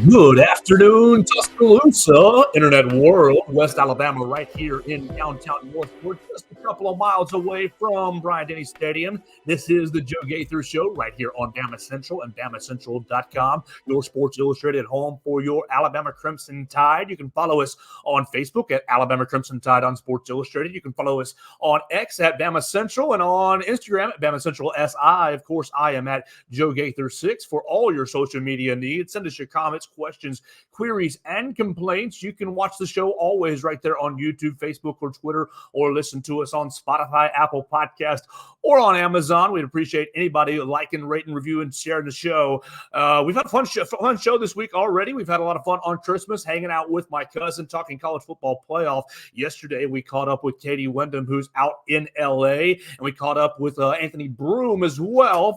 Good afternoon, Tuscaloosa, Internet World, West Alabama, right here in downtown Northport, just a couple of miles away from Bryant-Denny Stadium. This is the Joe Gaither Show right here on BamaCentral and BamaCentral.com, your Sports Illustrated home for your Alabama Crimson Tide. You can follow us on Facebook at Alabama Crimson Tide on Sports Illustrated. You can follow us on X at BamaCentral and on Instagram at BamaCentral SI. Of course, I am at Joe Gaither6 for all your social media needs. Send us your comments, questions, queries, and complaints. You can watch the show always right there on YouTube, Facebook, or Twitter, or listen to us on Spotify, Apple Podcast, or on Amazon. We'd appreciate anybody liking, rating, reviewing, sharing the show. We've had a fun show this week already. We've had a lot of fun on Christmas, hanging out with my cousin, talking college football playoff. Yesterday, we caught up with Katie Wyndham, who's out in L.A., and we caught up with Anthony Broom as well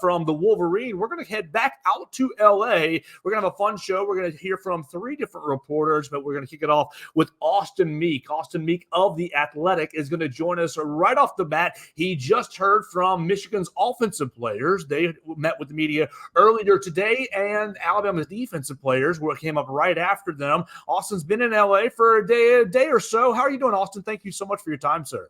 from the Wolverine. We're going to head back out to L.A. We're going to have a fun show. We're going to hear from three different reporters, but we're going to kick it off with Austin Meek. Austin Meek of The Athletic is going to join us right off the bat. He just heard from Michigan's offensive players. They met with the media earlier today, and Alabama's defensive players came up right after them. Austin's been in L.A. for a day or so. How are you doing, Austin? Thank you so much for your time, sir.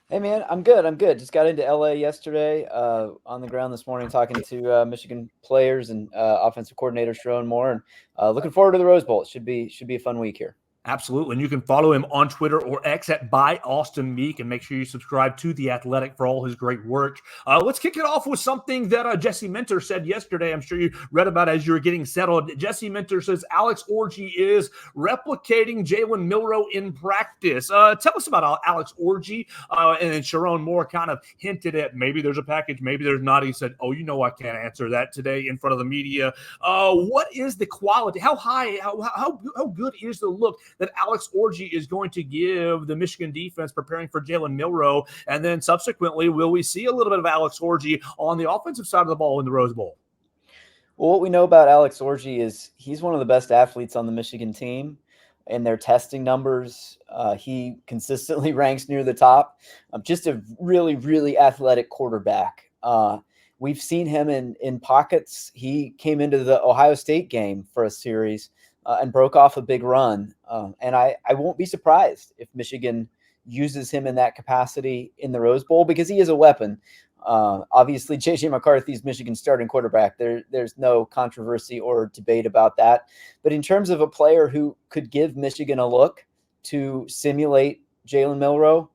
Hey, man, I'm good. Just got into LA yesterday, on the ground this morning, talking to Michigan players and offensive coordinator Sharon Moore, and looking forward to the Rose Bowl. It should be a fun week here. Absolutely. And you can follow him on Twitter or X at @ByAustinMeek, and make sure you subscribe to The Athletic for all his great work. Let's kick it off with something that Jesse Minter said yesterday. I'm sure you read about as you were getting settled. Jesse Minter says Alex Orji is replicating Jalen Milroe in practice. Tell us about Alex Orji. And then Sharon Moore kind of hinted at maybe there's a package, maybe there's not. He said, oh, I can't answer that today in front of the media. What is the quality? How high, how good is the look that Alex Orji is going to give the Michigan defense preparing for Jalen Milroe? And then subsequently, will we see a little bit of Alex Orji on the offensive side of the ball in the Rose Bowl? Well, what we know about Alex Orji is he's one of the best athletes on the Michigan team. In their testing numbers, he consistently ranks near the top. Just a really, really athletic quarterback. We've seen him in pockets. He came into the Ohio State game for a series and broke off a big run. And I won't be surprised if Michigan uses him in that capacity in the Rose Bowl, because he is a weapon. Obviously, J.J. McCarthy's Michigan's starting quarterback. There's no controversy or debate about that. But in terms of a player who could give Michigan a look to simulate Jalen Milroe,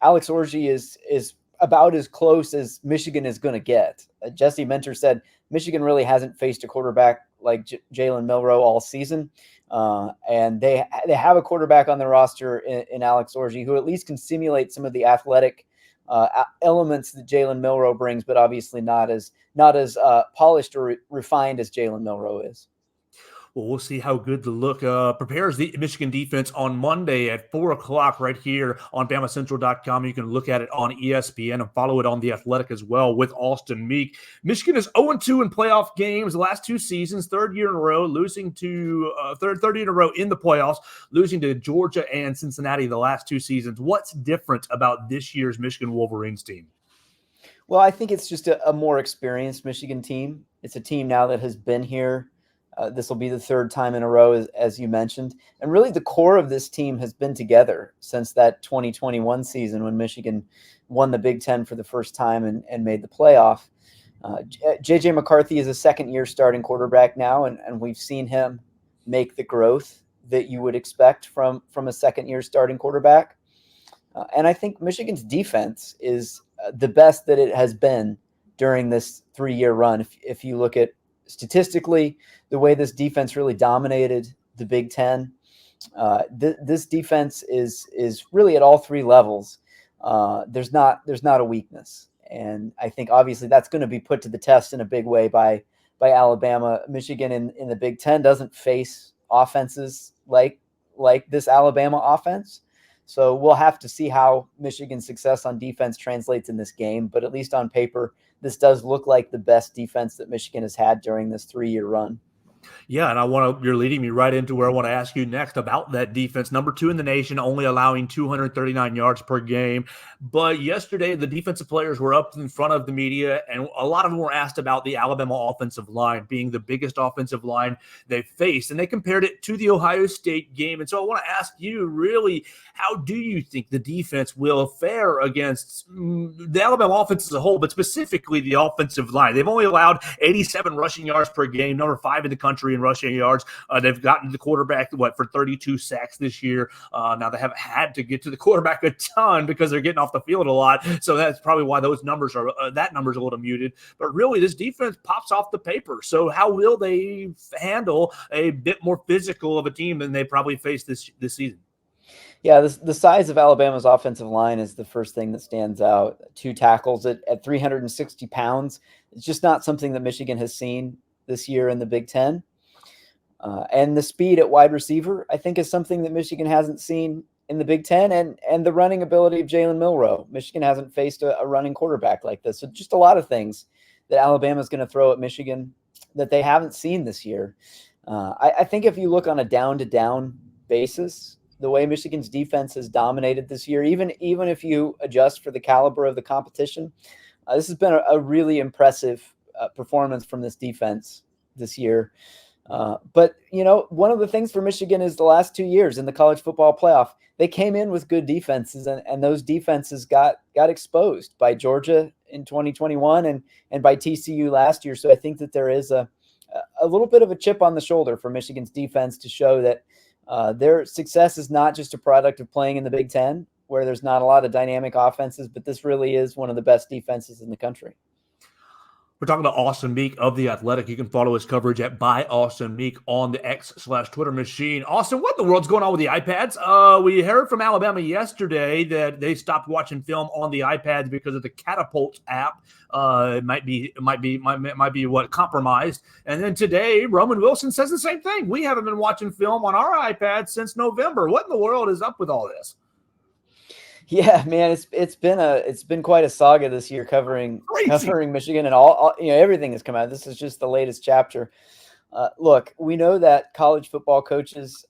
Alex Orji is about as close as Michigan is going to get. Jesse Minter said Michigan really hasn't faced a quarterback like Jalen Milroe all season. And they have a quarterback on their roster in Alex Orji who at least can simulate some of the athletic elements that Jalen Milroe brings, but obviously not as polished or refined as Jalen Milroe is. Well, we'll see how good the look prepares the Michigan defense on Monday at 4 o'clock right here on BamaCentral.com. You can look at it on ESPN and follow it on The Athletic as well with Austin Meek. Michigan is 0-2 in playoff games the last two seasons, third year in a row, losing to third year in a row in the playoffs, losing to Georgia and Cincinnati the last two seasons. What's different about this year's Michigan Wolverines team? Well, I think it's just a more experienced Michigan team. It's a team now that has been here. This will be the third time in a row, as you mentioned. And really the core of this team has been together since that 2021 season when Michigan won the Big Ten for the first time and made the playoff. J.J. McCarthy is a second-year starting quarterback now, and we've seen him make the growth that you would expect from a second-year starting quarterback. And I think Michigan's defense is the best that it has been during this three-year run. If you look at statistically, the way this defense really dominated the Big Ten, this defense is really at all three levels. There's not a weakness, and I think obviously that's going to be put to the test in a big way by Alabama. Michigan in the Big Ten doesn't face offenses like this Alabama offense, so we'll have to see how Michigan's success on defense translates in this game. But at least on paper, this does look like the best defense that Michigan has had during this three-year run. Yeah, and you're leading me right into where I want to ask you next about that defense. Number 2 in the nation, only allowing 239 yards per game. But yesterday, the defensive players were up in front of the media, and a lot of them were asked about the Alabama offensive line being the biggest offensive line they faced. And they compared it to the Ohio State game. And so I want to ask you, really, how do you think the defense will fare against the Alabama offense as a whole, but specifically the offensive line? They've only allowed 87 rushing yards per game, number 5 in the country in rushing yards. They've gotten the quarterback, for 32 sacks this year. Now, they haven't had to get to the quarterback a ton because they're getting off the field a lot. So that's probably why those numbers are that number's a little muted. But really, this defense pops off the paper. So how will they handle a bit more physical of a team than they probably faced this season? Yeah, the size of Alabama's offensive line is the first thing that stands out. 2 tackles at 360 pounds. It's just not something that Michigan has seen this year in the Big Ten. And the speed at wide receiver, I think, is something that Michigan hasn't seen in the Big Ten, and the running ability of Jalen Milroe. Michigan hasn't faced a running quarterback like this. So just a lot of things that Alabama is going to throw at Michigan that they haven't seen this year. I think if you look on a down-to-down basis, the way Michigan's defense has dominated this year, even if you adjust for the caliber of the competition, this has been a really impressive performance from this defense this year. But, one of the things for Michigan is the last 2 years in the college football playoff, they came in with good defenses, and those defenses got exposed by Georgia in 2021 and by TCU last year. So I think that there is a little bit of a chip on the shoulder for Michigan's defense to show that their success is not just a product of playing in the Big Ten, where there's not a lot of dynamic offenses, but this really is one of the best defenses in the country. We're talking to Austin Meek of The Athletic. You can follow his coverage at @ByAustinMeek on the X/Twitter machine. Austin, what in the world's going on with the iPads? We heard from Alabama yesterday that they stopped watching film on the iPads because of the Catapult app. It might be compromised. And then today, Roman Wilson says the same thing. We haven't been watching film on our iPads since November. What in the world is up with all this? Yeah, man, it's been quite a saga this year covering Michigan, and all everything has come out. This is just the latest chapter. Look, we know that college football coaches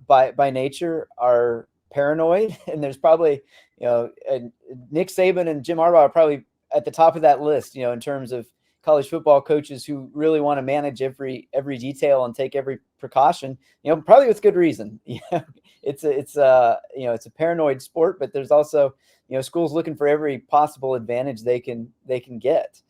by nature are paranoid, and there's probably Nick Saban and Jim Harbaugh are probably at the top of that list, in terms of college football coaches who really want to manage every detail and take every precaution, probably with good reason. It's a paranoid sport, but there's also, schools looking for every possible advantage they can get.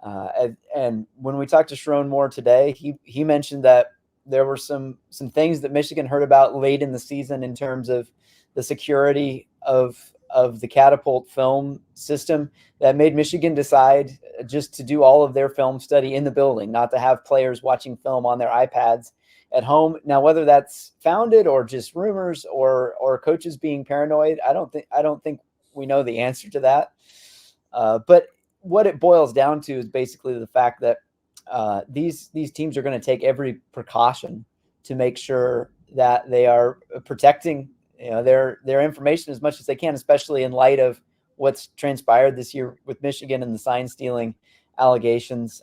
And when we talked to Sharon Moore today, he mentioned that there were some things that Michigan heard about late in the season in terms of the security of the Catapult film system that made Michigan decide just to do all of their film study in the building, not to have players watching film on their iPads at home. Now, whether that's founded or just rumors or coaches being paranoid, I don't think we know the answer to that. But what it boils down to is basically the fact that these teams are going to take every precaution to make sure that they are protecting their information as much as they can, especially in light of what's transpired this year with Michigan and the sign stealing allegations.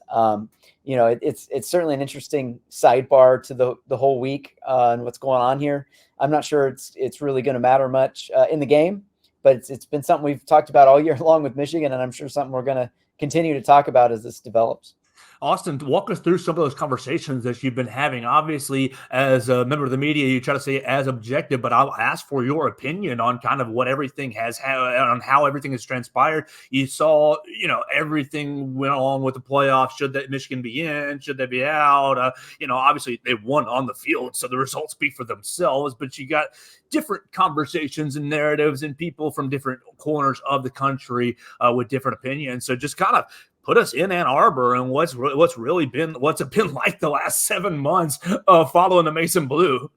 It's certainly an interesting sidebar to the whole week and what's going on here. I'm not sure it's really going to matter much in the game, but it's been something we've talked about all year long with Michigan, and I'm sure something we're going to continue to talk about as this develops. Austin, walk us through some of those conversations that you've been having. Obviously, as a member of the media, you try to say as objective, but I'll ask for your opinion on kind of what everything on how everything has transpired. You saw, everything went along with the playoffs. Should that Michigan be in? Should they be out? Obviously they won on the field, so the results speak for themselves, but you got different conversations and narratives and people from different corners of the country with different opinions. So just kind of put us in Ann Arbor and what's it been like the last 7 months following the Mason Blue.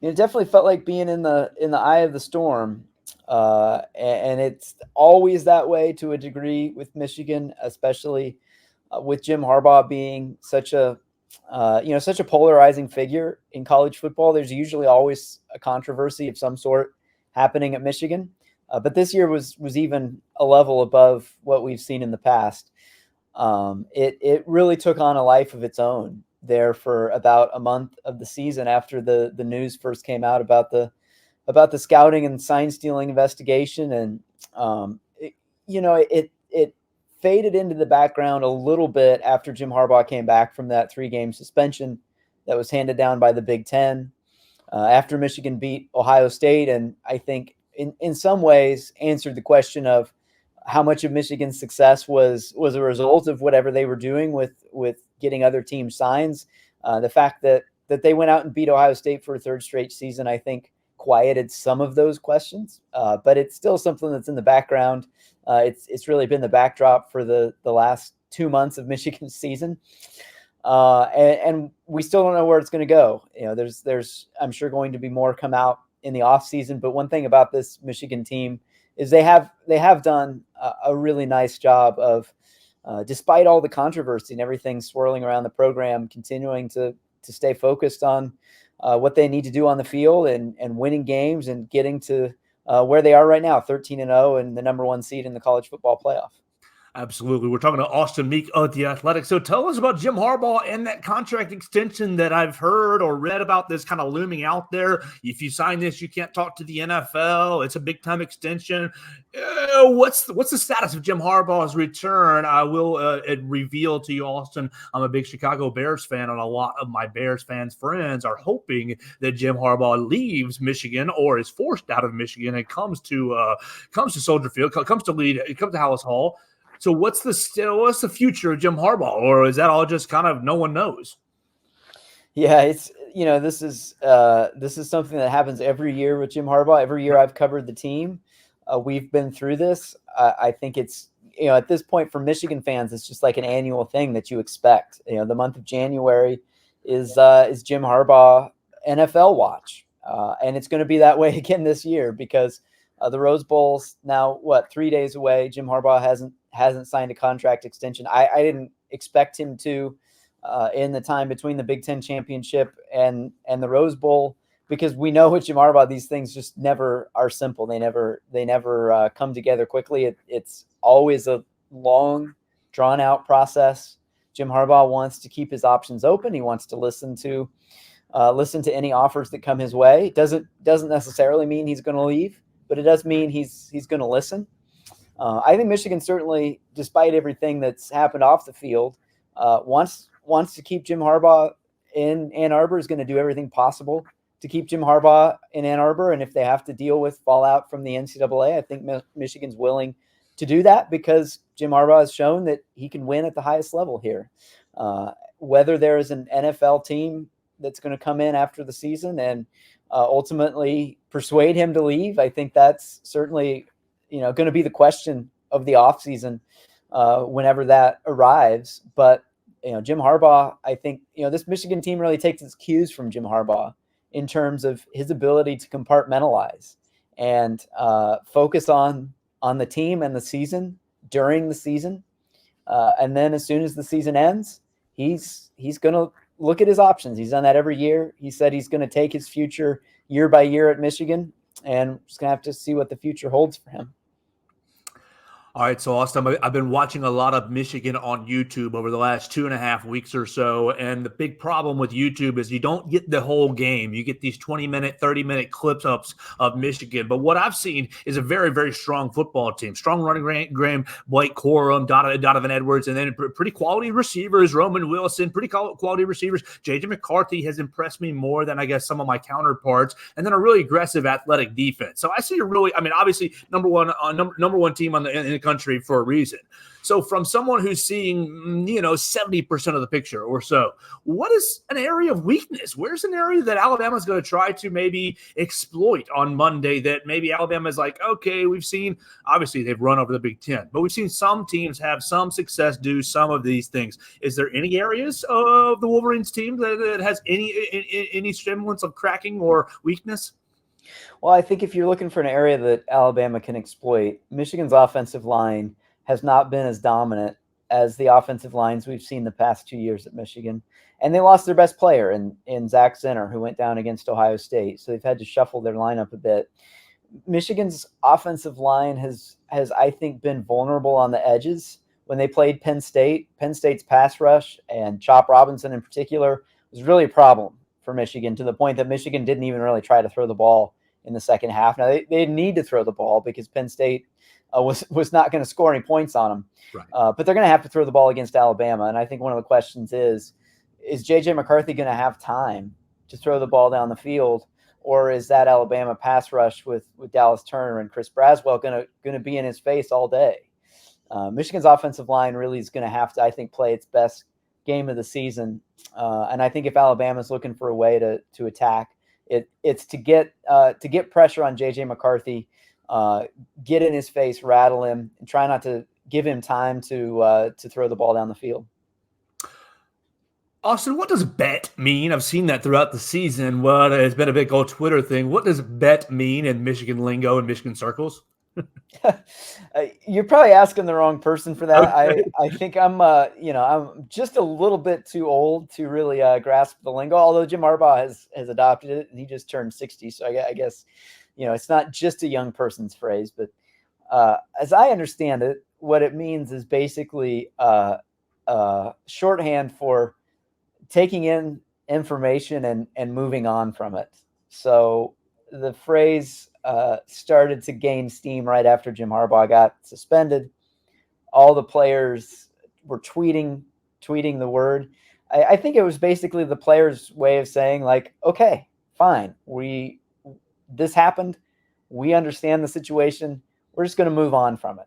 It definitely felt like being in the eye of the storm, and it's always that way to a degree with Michigan, especially with Jim Harbaugh being such a polarizing figure in college football. There's usually always a controversy of some sort happening at Michigan. But this year was even a level above what we've seen in the past. It really took on a life of its own there for about a month of the season after the news first came out about the scouting and sign stealing investigation, and it faded into the background a little bit after Jim Harbaugh came back from that 3-game suspension that was handed down by the Big Ten after Michigan beat Ohio State, and I think in some ways answered the question of how much of Michigan's success was a result of whatever they were doing with getting other teams signs. The fact that they went out and beat Ohio State for a third straight season, I think, quieted some of those questions, but it's still something that's in the background. It's really been the backdrop for the last 2 months of Michigan's season, and we still don't know where it's going to go. There's I'm sure going to be more come out in the off season, but one thing about this Michigan team is they have done a really nice job of, despite all the controversy and everything swirling around the program, continuing to stay focused on what they need to do on the field and winning games and getting to where they are right now, 13-0 and the number 1 seed in the college football playoff. Absolutely. We're talking to Austin Meek of The Athletic. So tell us about Jim Harbaugh and that contract extension that I've heard or read about this kind of looming out there. If you sign this, you can't talk to the NFL. It's a big-time extension. What's the status of Jim Harbaugh's return? I will reveal to you, Austin, I'm a big Chicago Bears fan, and a lot of my Bears fans' friends are hoping that Jim Harbaugh leaves Michigan or is forced out of Michigan and comes to Soldier Field, comes to Hallis Hall. So what's the future of Jim Harbaugh, or is that all just kind of no one knows? Yeah, it's this is something that happens every year with Jim Harbaugh. Every year I've covered the team, we've been through this. I think it's at this point for Michigan fans, it's just like an annual thing that you expect. The month of January is Jim Harbaugh NFL watch, and it's going to be that way again this year because the Rose Bowl's now 3 days away. Jim Harbaugh hasn't signed a contract extension. I didn't expect him to in the time between the Big Ten championship and the Rose Bowl, because we know with Jim Harbaugh, these things just never are simple. They never come together quickly. It's always a long, drawn out process. Jim Harbaugh wants to keep his options open. He wants to listen to any offers that come his way. It doesn't necessarily mean he's going to leave, but it does mean he's going to listen. I think Michigan certainly, despite everything that's happened off the field, wants to keep Jim Harbaugh in Ann Arbor, is going to do everything possible to keep Jim Harbaugh in Ann Arbor. And if they have to deal with fallout from the NCAA, I think Michigan's willing to do that because Jim Harbaugh has shown that he can win at the highest level here. Whether there is an NFL team that's going to come in after the season and ultimately persuade him to leave, I think that's certainly going to be the question of the offseason whenever that arrives. But Jim Harbaugh, I think this Michigan team really takes its cues from Jim Harbaugh in terms of his ability to compartmentalize and focus on the team and the season during the season, and then as soon as the season ends, he's going to look at his options. He's done that every year. He said he's going to take his future year by year at Michigan, and just going to have to see what the future holds for him. All right, so Austin, I've been watching a lot of Michigan on YouTube over the last 2.5 weeks or so, and the big problem with YouTube is you don't get the whole game. You get these 20-minute, 30-minute clips of Michigan. But what I've seen is a very, very strong football team. Strong running game, Blake Corum, Donovan Edwards, and then pretty quality receivers, Roman Wilson, pretty quality receivers. J.J. McCarthy has impressed me more than, I guess, some of my counterparts, and then a really aggressive athletic defense. So I see obviously number one team in the country for a reason. So from someone who's seeing 70% of the picture or so, what is an area of weakness? Where's an area that Alabama's going to try to maybe exploit on Monday that maybe Alabama's like, okay, we've seen, obviously they've run over the Big Ten, but we've seen some teams have some success do some of these things. Is there any areas of the Wolverines team that has any semblance of cracking or weakness? Well, I think if you're looking for an area that Alabama can exploit, Michigan's offensive line has not been as dominant as the offensive lines we've seen the past 2 years at Michigan. And they lost their best player in Zach Zinner, who went down against Ohio State. So they've had to shuffle their lineup a bit. Michigan's offensive line has I think, been vulnerable on the edges when they played Penn State's pass rush and Chop Robinson in particular was really a problem for Michigan, to the point that Michigan didn't even really try to throw the ball in the second half. Now they need to throw the ball because Penn State was not going to score any points on them. Right. But they're going to have to throw the ball against Alabama. And I think one of the questions is J.J. McCarthy going to have time to throw the ball down the field? Or is that Alabama pass rush with Dallas Turner and Chris Braswell going to be in his face all day? Michigan's offensive line really is going to have to, I think, play its best game of the season. And I think if Alabama's looking for a way to attack, it's to get pressure on J.J. McCarthy, get in his face, rattle him, and try not to give him time to throw the ball down the field. Austin, what does bet mean? I've seen that throughout the season. What it's been a big old Twitter thing. What does bet mean in Michigan lingo and Michigan circles? You're probably asking the wrong person for that. Okay. I think I'm just a little bit too old to really grasp the lingo. Although Jim Harbaugh has adopted it and he just turned 60, so I guess it's not just a young person's phrase. But as I understand it, what it means is basically shorthand for taking in information and moving on from it. So the phrase started to gain steam right after Jim Harbaugh got suspended. All the players were tweeting the word. I think it was basically the players' way of saying, like, okay, fine, this happened. We understand the situation. We're just going to move on from it.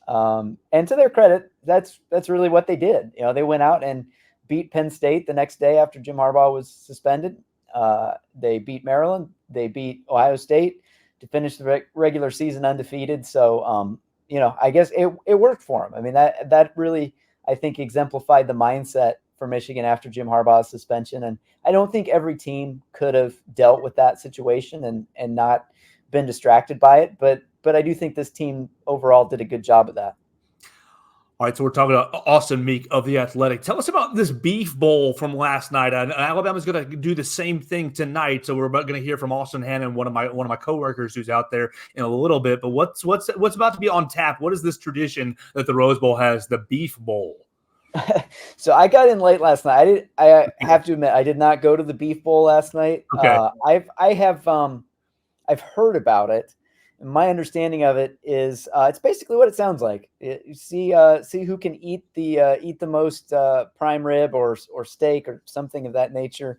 And to their credit, that's really what they did. They went out and beat Penn State the next day after Jim Harbaugh was suspended. They beat Maryland. They beat Ohio State to finish the regular season undefeated. So, I guess it worked for them. I mean, that really, I think, exemplified the mindset for Michigan after Jim Harbaugh's suspension. And I don't think every team could have dealt with that situation and not been distracted by it. But I do think this team overall did a good job of that. All right, so we're talking about Austin Meek of The Athletic. Tell us about this Beef Bowl from last night. Alabama's going to do the same thing tonight, so we're about going to hear from Austin Hannon, one of my coworkers who's out there in a little bit. But what's about to be on tap? What is this tradition that the Rose Bowl has, the Beef Bowl? So I got in late last night. I have to admit, I did not go to the Beef Bowl last night. Okay. I've heard about it. My understanding of it is it's basically what it sounds like. You see who can eat the most prime rib or steak or something of that nature.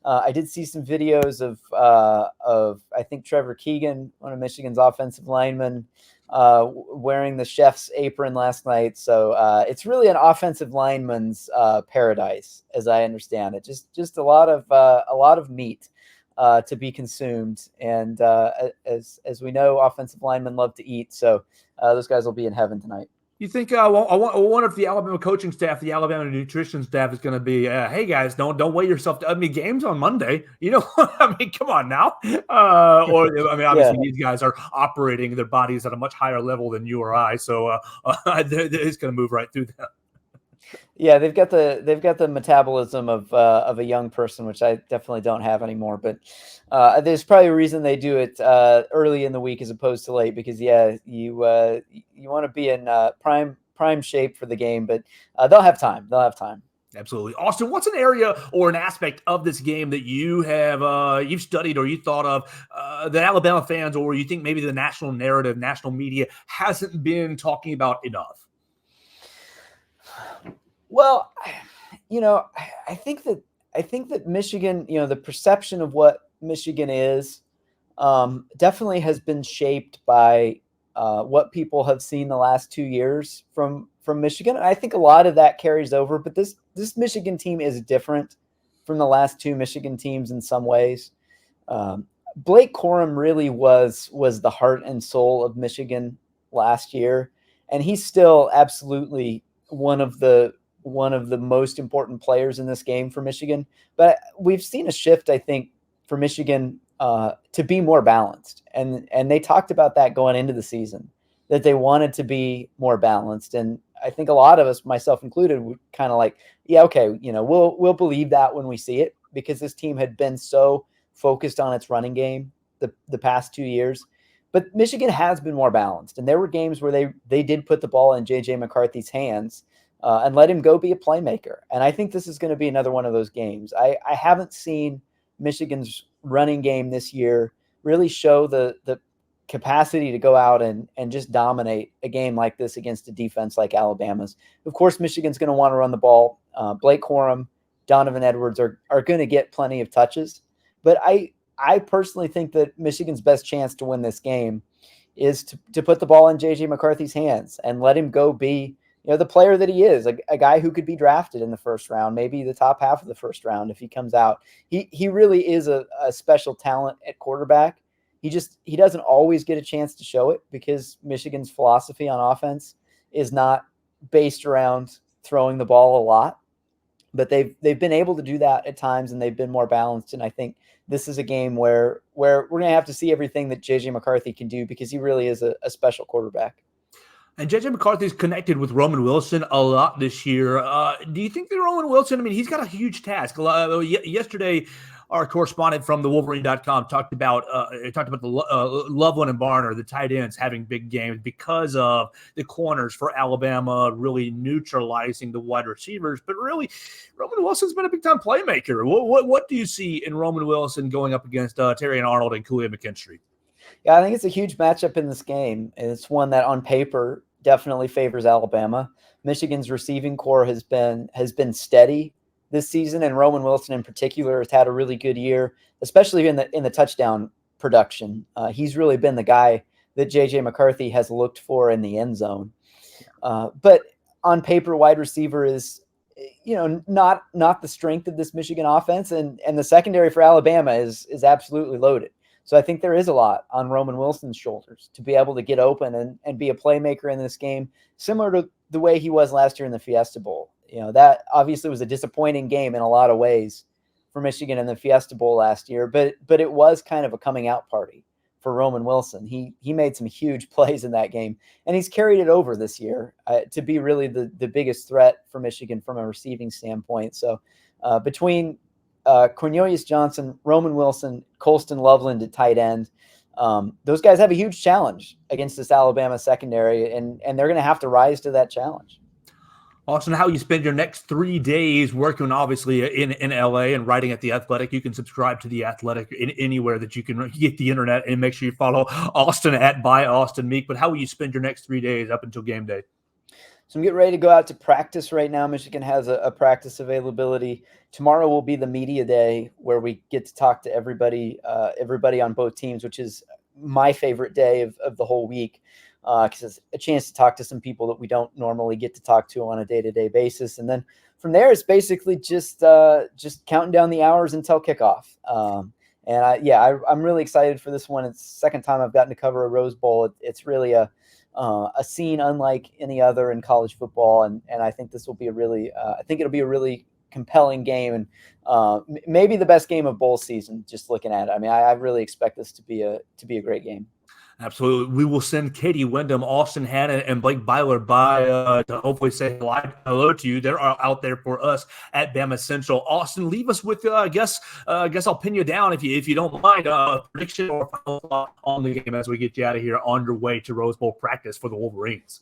I did see some videos of I think Trevor Keegan, one of Michigan's offensive linemen, wearing the chef's apron last night. So it's really an offensive lineman's paradise, as I understand it. Just a lot of meat to be consumed, and as we know, offensive linemen love to eat, so those guys will be in heaven tonight. You think? I wonder if the Alabama coaching staff, the Alabama nutrition staff, is going to be, hey guys, don't weigh yourself. Game's on Monday. I mean, come on now. Obviously these guys are operating their bodies at a much higher level than you or I, so it's going to move right through them. Yeah, they've got the metabolism of a young person, which I definitely don't have anymore. But there's probably a reason they do it early in the week as opposed to late, because you want to be in prime shape for the game, but they'll have time. Absolutely. Austin, what's an area or an aspect of this game that you have you've studied or you thought of that Alabama fans, or you think maybe the national narrative, national media hasn't been talking about enough? Well, I think that Michigan, the perception of what Michigan is, definitely has been shaped by what people have seen the last 2 years from Michigan. And I think a lot of that carries over, but this Michigan team is different from the last two Michigan teams in some ways. Blake Corum really was the heart and soul of Michigan last year, and he's still absolutely one of the most important players in this game for Michigan. But we've seen a shift, I think, for Michigan to be more balanced. And they talked about that going into the season, that they wanted to be more balanced. And I think a lot of us, myself included, were kind of like, yeah, okay, we'll believe that when we see it, because this team had been so focused on its running game the past 2 years. But Michigan has been more balanced, and there were games where they did put the ball in J.J. McCarthy's hands and let him go be a playmaker. And I think this is going to be another one of those games. I haven't seen Michigan's running game this year really show the capacity to go out and just dominate a game like this against a defense like Alabama's. Of course, Michigan's going to want to run the ball. Blake Corum, Donovan Edwards are going to get plenty of touches. But I personally think that Michigan's best chance to win this game is to put the ball in J.J. McCarthy's hands and let him go be, the player that he is, a guy who could be drafted in the first round, maybe the top half of the first round if he comes out. He really is a special talent at quarterback. He doesn't always get a chance to show it because Michigan's philosophy on offense is not based around throwing the ball a lot. But they've been able to do that at times, and they've been more balanced. And I think this is a game where we're going to have to see everything that J.J. McCarthy can do because he really is a special quarterback. And J.J. McCarthy's connected with Roman Wilson a lot this year. Do you think that Roman Wilson, he's got a huge task. Yesterday, our correspondent from the Wolverine.com talked about the Loveland and Barner, the tight ends, having big games because of the corners for Alabama really neutralizing the wide receivers. But really, Roman Wilson's been a big-time playmaker. What do you see in Roman Wilson going up against Terry and Arnold and Kool-Aid McKinstry? Yeah, I think it's a huge matchup in this game. It's one that on paper definitely favors Alabama. Michigan's receiving core has been steady this season, and Roman Wilson in particular has had a really good year, especially in the touchdown production. He's really been the guy that J.J. McCarthy has looked for in the end zone. But on paper, wide receiver is not the strength of this Michigan offense, and the secondary for Alabama is absolutely loaded. So I think there is a lot on Roman Wilson's shoulders to be able to get open and be a playmaker in this game, similar to the way he was last year in the Fiesta Bowl. That obviously was a disappointing game in a lot of ways for Michigan in the Fiesta Bowl last year, but it was kind of a coming out party for Roman Wilson. He made some huge plays in that game, and he's carried it over this year to be really the biggest threat for Michigan from a receiving standpoint. So between Cornelius Johnson, Roman Wilson, Colston Loveland at tight end, those guys have a huge challenge against this Alabama secondary, and they're going to have to rise to that challenge. Austin, how you spend your next 3 days working, obviously, in LA and writing at The Athletic. You can subscribe to The Athletic anywhere that you can get the internet, and make sure you follow Austin at @ByAustinMeek. But how will you spend your next 3 days up until game day? So I'm getting ready to go out to practice right now. Michigan has a practice availability. Tomorrow will be the media day where we get to talk to everybody on both teams, which is my favorite day of the whole week. Because it's a chance to talk to some people that we don't normally get to talk to on a day-to-day basis. And then from there, it's basically just counting down the hours until kickoff. I'm really excited for this one. It's the second time I've gotten to cover a Rose Bowl. It's really a scene unlike any other in college football. And I think this will be it'll be a really compelling game, and maybe the best game of bowl season, just looking at it. I really expect this to be a great game. Absolutely. We will send Katie Wyndham, Austin Hannon, and Blake Byler by to hopefully say hello to you. They're out there for us at BamaCentral. Austin, leave us with, I guess I'll pin you down if you don't mind, prediction or final thought on the game as we get you out of here on your way to Rose Bowl practice for the Wolverines.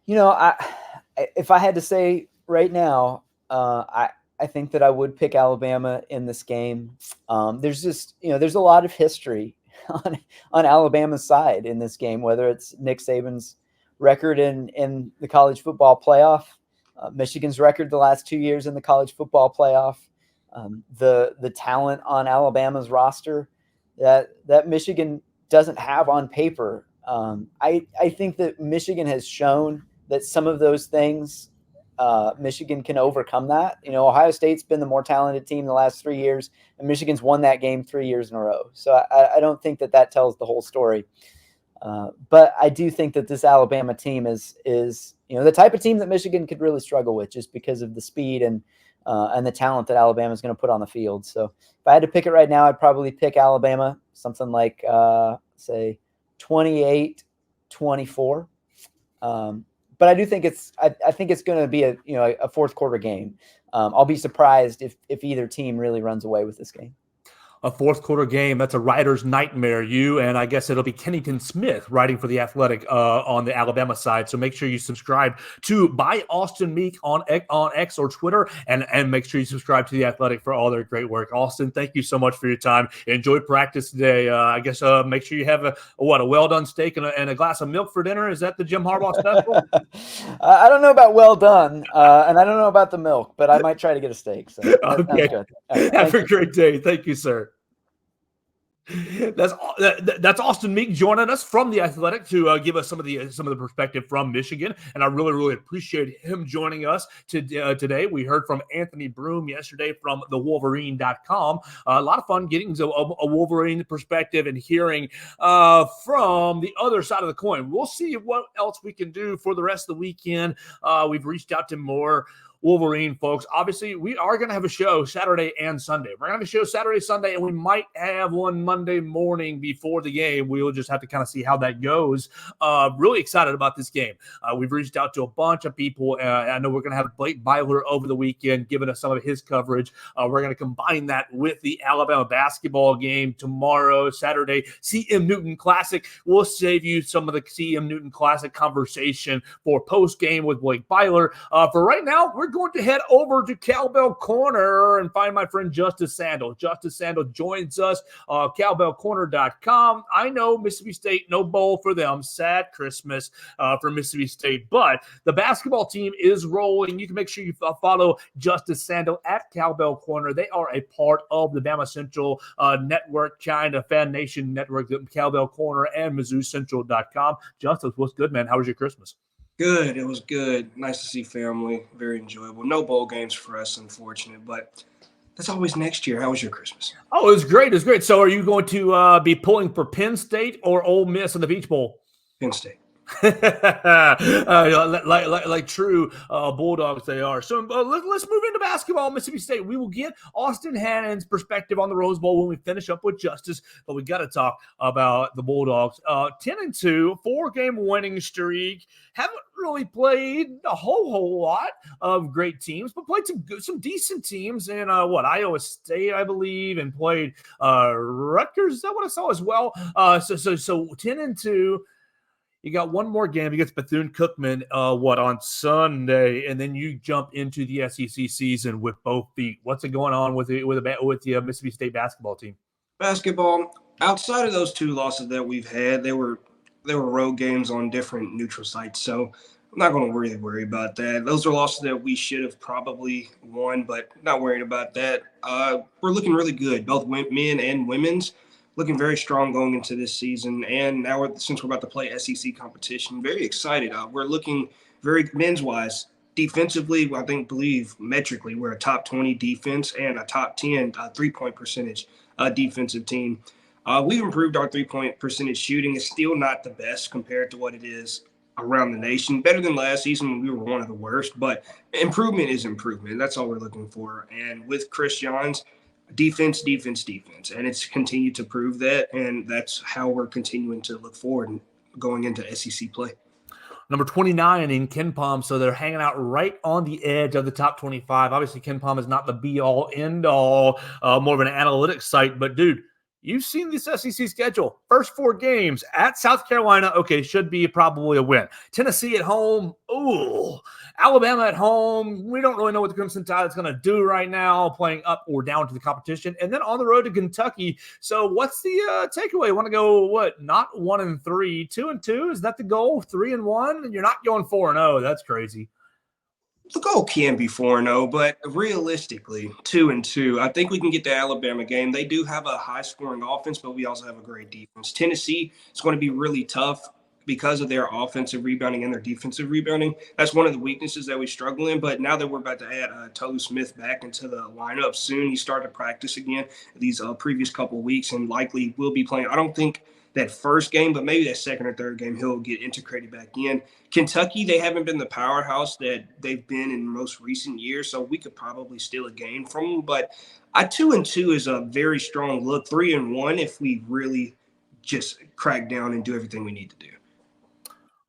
If I had to say right now, I think that I would pick Alabama in this game. There's a lot of history on Alabama's side in this game, whether it's Nick Saban's record in the college football playoff, Michigan's record the last 2 years in the college football playoff, the talent on Alabama's roster that Michigan doesn't have on paper. I think that Michigan has shown that some of those things Michigan can overcome that. Ohio State's been the more talented team the last 3 years, and Michigan's won that game 3 years in a row. So I don't think that tells the whole story. But I do think that this Alabama team is the type of team that Michigan could really struggle with, just because of the speed and the talent that Alabama is going to put on the field. So if I had to pick it right now, I'd probably pick Alabama, something like say 28-24. But I do think I think it's going to be a fourth quarter game. I'll be surprised if either team really runs away with this game. A fourth quarter game. That's a writer's nightmare. You and I guess it'll be Kennington Smith writing for The Athletic on the Alabama side. So make sure you subscribe to By Austin Meek on X or Twitter, and make sure you subscribe to The Athletic for all their great work. Austin, thank you so much for your time. Enjoy practice today. I guess make sure you have a well-done steak and a glass of milk for dinner. Is that the Jim Harbaugh special? I don't know about well done, and I don't know about the milk, but I might try to get a steak. So that okay. sounds good. Right, have a great day. Thank you, sir. That's Austin Meek joining us from The Athletic to give us some of the perspective from Michigan, and I really appreciate him joining us today. We heard from Anthony Broom yesterday from thewolverine.com. A lot of fun getting a Wolverine perspective and hearing from the other side of the coin. We'll see what else we can do for the rest of the weekend. We've reached out to more Wolverine folks. Obviously, we are going to have a show Saturday and Sunday. We're going to have a show Saturday, Sunday, and we might have one Monday morning before the game. We'll just have to kind of see how that goes. Really excited about this game. We've reached out to a bunch of people. I know we're going to have Blake Byler over the weekend giving us some of his coverage. We're going to combine that with the Alabama basketball game tomorrow, Saturday, CM Newton Classic. We'll save you some of the CM Newton Classic conversation for post-game with Blake Byler. For right now, we're going to head over to Cowbell Corner and find my friend Justice Sandle. Justice Sandle joins us, cowbellcorner.com. I know Mississippi State, no bowl for them. Sad Christmas for Mississippi State, but the basketball team is rolling. You can make sure you follow Justice Sandle at Cowbell Corner. They are a part of the BamaCentral network, China Fan Nation network, the Cowbell Corner and MizzouCentral.com. Justice, what's good, man? How was your Christmas? Good. It was good. Nice to see family. Very enjoyable. No bowl games for us, unfortunate, but that's always next year. How was your Christmas? Oh, it was great. It was great. So are you going to be pulling for Penn State or Ole Miss in the Peach Bowl? Penn State. like true Bulldogs they are. So let's move into basketball. Mississippi State. We will get Austin Hannon's perspective on the Rose Bowl when we finish up with Justice, but we got to talk about the Bulldogs. 10-2, 4-game winning streak. Haven't really played a whole lot of great teams, but played some decent teams in Iowa State, I believe, and played Rutgers. Is that what I saw as well? So 10-2. You got one more game against Bethune-Cookman, on Sunday, and then you jump into the SEC season with both feet. What's going on with the Mississippi State basketball team? Basketball, outside of those two losses that we've had, they were road games on different neutral sites, so I'm not going to really worry about that. Those are losses that we should have probably won, but not worried about that. We're looking really good, both men and women's. Looking very strong going into this season, and now since we're about to play SEC competition, very excited. We're looking very men's-wise. Defensively, believe metrically, we're a top 20 defense and a top 10 three-point percentage defensive team. We've improved our three-point percentage shooting. It's still not the best compared to what it is around the nation. Better than last season when we were one of the worst, but improvement is improvement. That's all we're looking for. And with Chris Johns, defense, and it's continued to prove that, and that's how we're continuing to look forward and going into SEC play. Number 29 in KenPom, so they're hanging out right on the edge of the top 25. Obviously, KenPom is not the be-all, end-all, more of an analytics site, but dude, you've seen this SEC schedule. First 4 games at South Carolina, okay, should be probably a win. Tennessee at home, ooh. Alabama at home, we don't really know what the Crimson Tide is going to do right now, playing up or down to the competition. And then on the road to Kentucky. So what's the takeaway? Want to go, not 1-3, 2-2? Is that the goal? 3-1? And you're not going 4-0. That's crazy. The goal can be 4-0, but realistically, 2-2. I think we can get the Alabama game. They do have a high-scoring offense, but we also have a great defense. Tennessee is going to be really tough because of their offensive rebounding and their defensive rebounding. That's one of the weaknesses that we struggle in, but now that we're about to add Tolu Smith back into the lineup soon, he started to practice again these previous couple of weeks and likely will be playing. I don't think that first game, but maybe that second or third game, he'll get integrated back in. Kentucky, they haven't been the powerhouse that they've been in most recent years, so we could probably steal a game from them. But 2-2 is a very strong look. 3-1 if we really just crack down and do everything we need to do.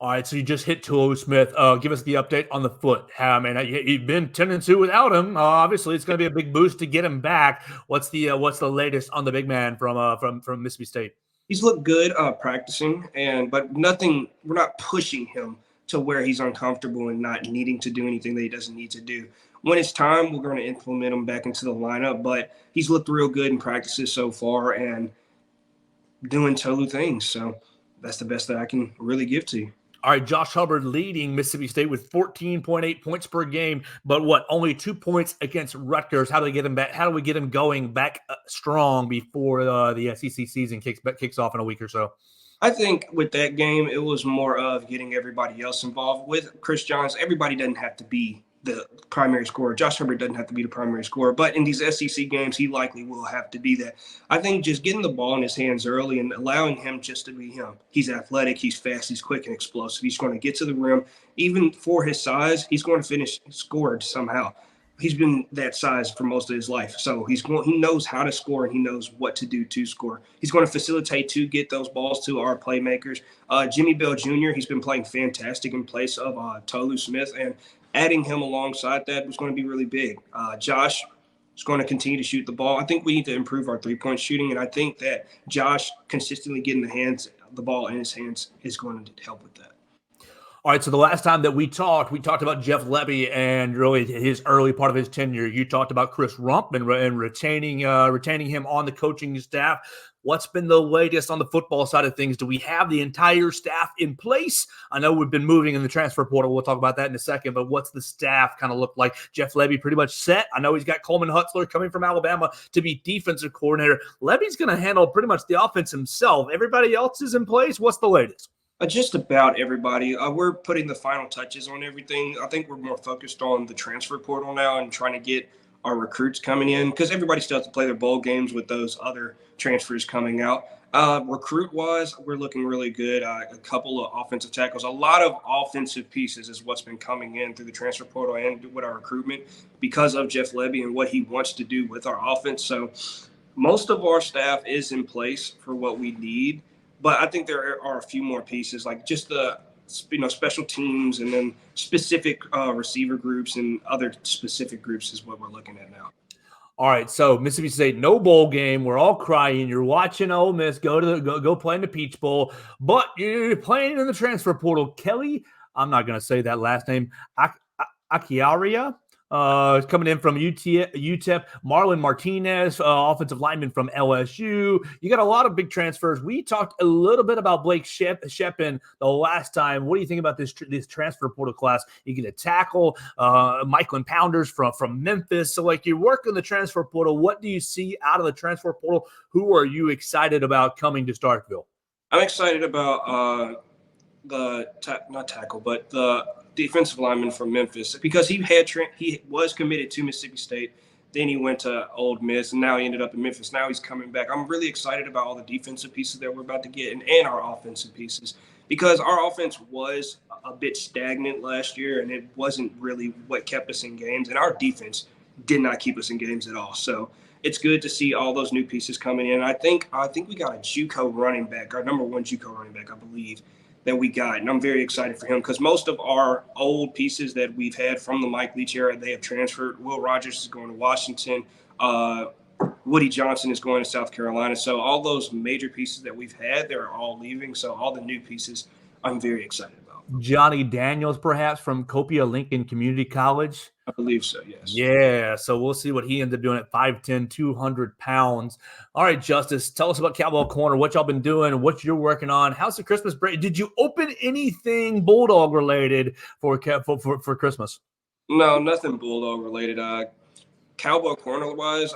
All right, so you just hit Tulu Smith. Give us the update on the foot. You've been 10-2 without him. Obviously, it's going to be a big boost to get him back. What's the latest on the big man from Mississippi State? He's looked good practicing, but nothing. We're not pushing him to where he's uncomfortable and not needing to do anything that he doesn't need to do. When it's time, we're going to implement him back into the lineup. But he's looked real good in practices so far and doing Tolu things. So that's the best that I can really give to you. All right, Josh Hubbard leading Mississippi State with 14.8 points per game, but only 2 points against Rutgers. How do we get him back? How do we get him going back strong before the SEC season kicks off in a week or so? I think with that game, it was more of getting everybody else involved. With Chris Johns, everybody doesn't have to be the primary scorer. Josh Herbert doesn't have to be the primary scorer, but in these SEC games, he likely will have to be that. I think just getting the ball in his hands early and allowing him just to be him. He's athletic, he's fast, he's quick and explosive. He's going to get to the rim. Even for his size, he's going to finish scored somehow. He's been that size for most of his life. So he knows how to score and he knows what to do to score. He's going to facilitate to get those balls to our playmakers. Jimmy Bell Jr., he's been playing fantastic in place of Tolu Smith, and adding him alongside that was going to be really big. Josh is going to continue to shoot the ball. I think we need to improve our three-point shooting, and I think that Josh consistently getting the ball in his hands is going to help with that. All right, so the last time that we talked about Jeff Lebby and really his early part of his tenure. You talked about Chris Rump and retaining him on the coaching staff. What's been the latest on the football side of things? Do we have the entire staff in place? I know we've been moving in the transfer portal. We'll talk about that in a second, but what's the staff kind of look like? Jeff Lebby pretty much set. I know he's got Coleman Hutzler coming from Alabama to be defensive coordinator. Lebby's going to handle pretty much the offense himself. Everybody else is in place. What's the latest? Just about everybody. We're putting the final touches on everything. I think we're more focused on the transfer portal now and trying to get our recruits coming in because everybody still has to play their bowl games with those other transfers coming out. Recruit-wise, we're looking really good. A couple of offensive tackles. A lot of offensive pieces is what's been coming in through the transfer portal and with our recruitment because of Jeff Lebby and what he wants to do with our offense. So most of our staff is in place for what we need. But I think there are a few more pieces, like just the special teams and then specific receiver groups and other specific groups is what we're looking at now. All right, so Mississippi State, no bowl game. We're all crying. You're watching Ole Miss go play in the Peach Bowl, but you're playing in the transfer portal. Kelly, I'm not going to say that last name, Akiaria. Coming in from UTEP, Marlon Martinez, offensive lineman from LSU. You got a lot of big transfers. We talked a little bit about Blake Sheppin the last time. What do you think about this transfer portal class? You get a tackle, Michael Pounders from Memphis. So, you're working the transfer portal. What do you see out of the transfer portal? Who are you excited about coming to Starkville? I'm excited about the defensive lineman from Memphis because he was committed to Mississippi State. Then he went to Ole Miss, and now he ended up in Memphis. Now he's coming back. I'm really excited about all the defensive pieces that we're about to get and our offensive pieces because our offense was a bit stagnant last year, and it wasn't really what kept us in games. And our defense did not keep us in games at all. So it's good to see all those new pieces coming in. I think we got a JUCO running back, our number one JUCO running back, I believe, that we got. And I'm very excited for him because most of our old pieces that we've had from the Mike Leach era, they have transferred. Will Rogers is going to Washington. Woody Johnson is going to South Carolina. So all those major pieces that we've had, they're all leaving. So all the new pieces I'm very excited about. Johnny Daniels, perhaps, from Copia Lincoln Community College. I believe so, yes. Yeah, so we'll see what he ends up doing at 5'10", 200 pounds. All right, Justice, tell us about Cowbell Corner, what y'all been doing, what you're working on. How's the Christmas break? Did you open anything Bulldog-related for Christmas? No, nothing Bulldog-related. Cowbell Corner-wise,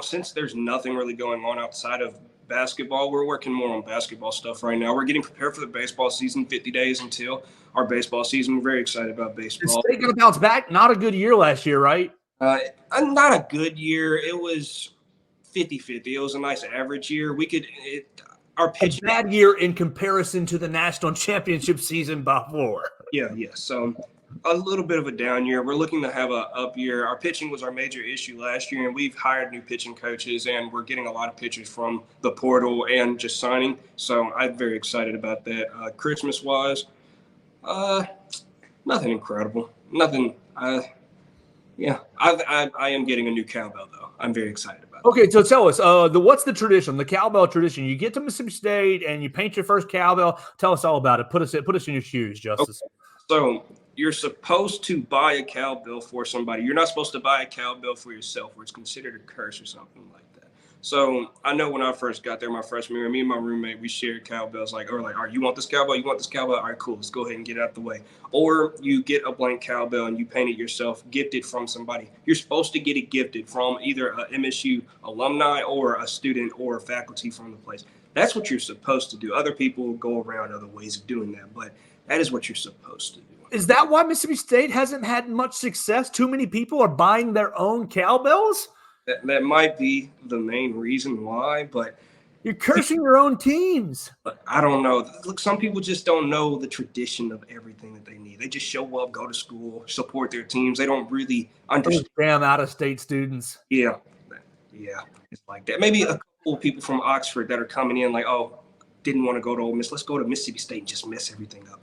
since there's nothing really going on outside of basketball, we're working more on basketball stuff right now. We're getting prepared for the baseball season, 50 days until our baseball season. We're very excited about baseball. Is State going to bounce back? Not a good year last year, right? Not a good year. It was 50-50. It was a nice average year. Our pitch a bad year in comparison to the national championship season before. Yeah. So a little bit of a down year. We're looking to have a up year. Our pitching was our major issue last year, and we've hired new pitching coaches, and we're getting a lot of pitchers from the portal and just signing. So I'm very excited about that. Christmas-wise, Nothing incredible. Nothing. Yeah, I am getting a new cowbell though. I'm very excited about it. Okay, so tell us, what's the tradition, the cowbell tradition? You get to Mississippi State and you paint your first cowbell. Tell us all about it. Put us in your shoes, Justice. Okay. So you're supposed to buy a cowbell for somebody. You're not supposed to buy a cowbell for yourself, where it's considered a curse or something like that. So I know when I first got there, my freshman year, me and my roommate, we shared cowbells. All right, you want this cowbell? You want this cowbell? All right, cool. Let's go ahead and get it out the way. Or you get a blank cowbell and you paint it yourself, gifted from somebody. You're supposed to get it gifted from either a MSU alumni or a student or a faculty from the place. That's what you're supposed to do. Other people go around other ways of doing that, but that is what you're supposed to do. Is that why Mississippi State hasn't had much success? Too many people are buying their own cowbells? That might be the main reason why, but you're cursing your own teams. But I don't know. Look, some people just don't know the tradition of everything that they need. They just show up, go to school, support their teams. They don't really understand. Damn out-of-state students. Yeah, it's like that. Maybe a couple of people from Oxford that are coming in like, oh, didn't want to go to Ole Miss. Let's go to Mississippi State and just mess everything up,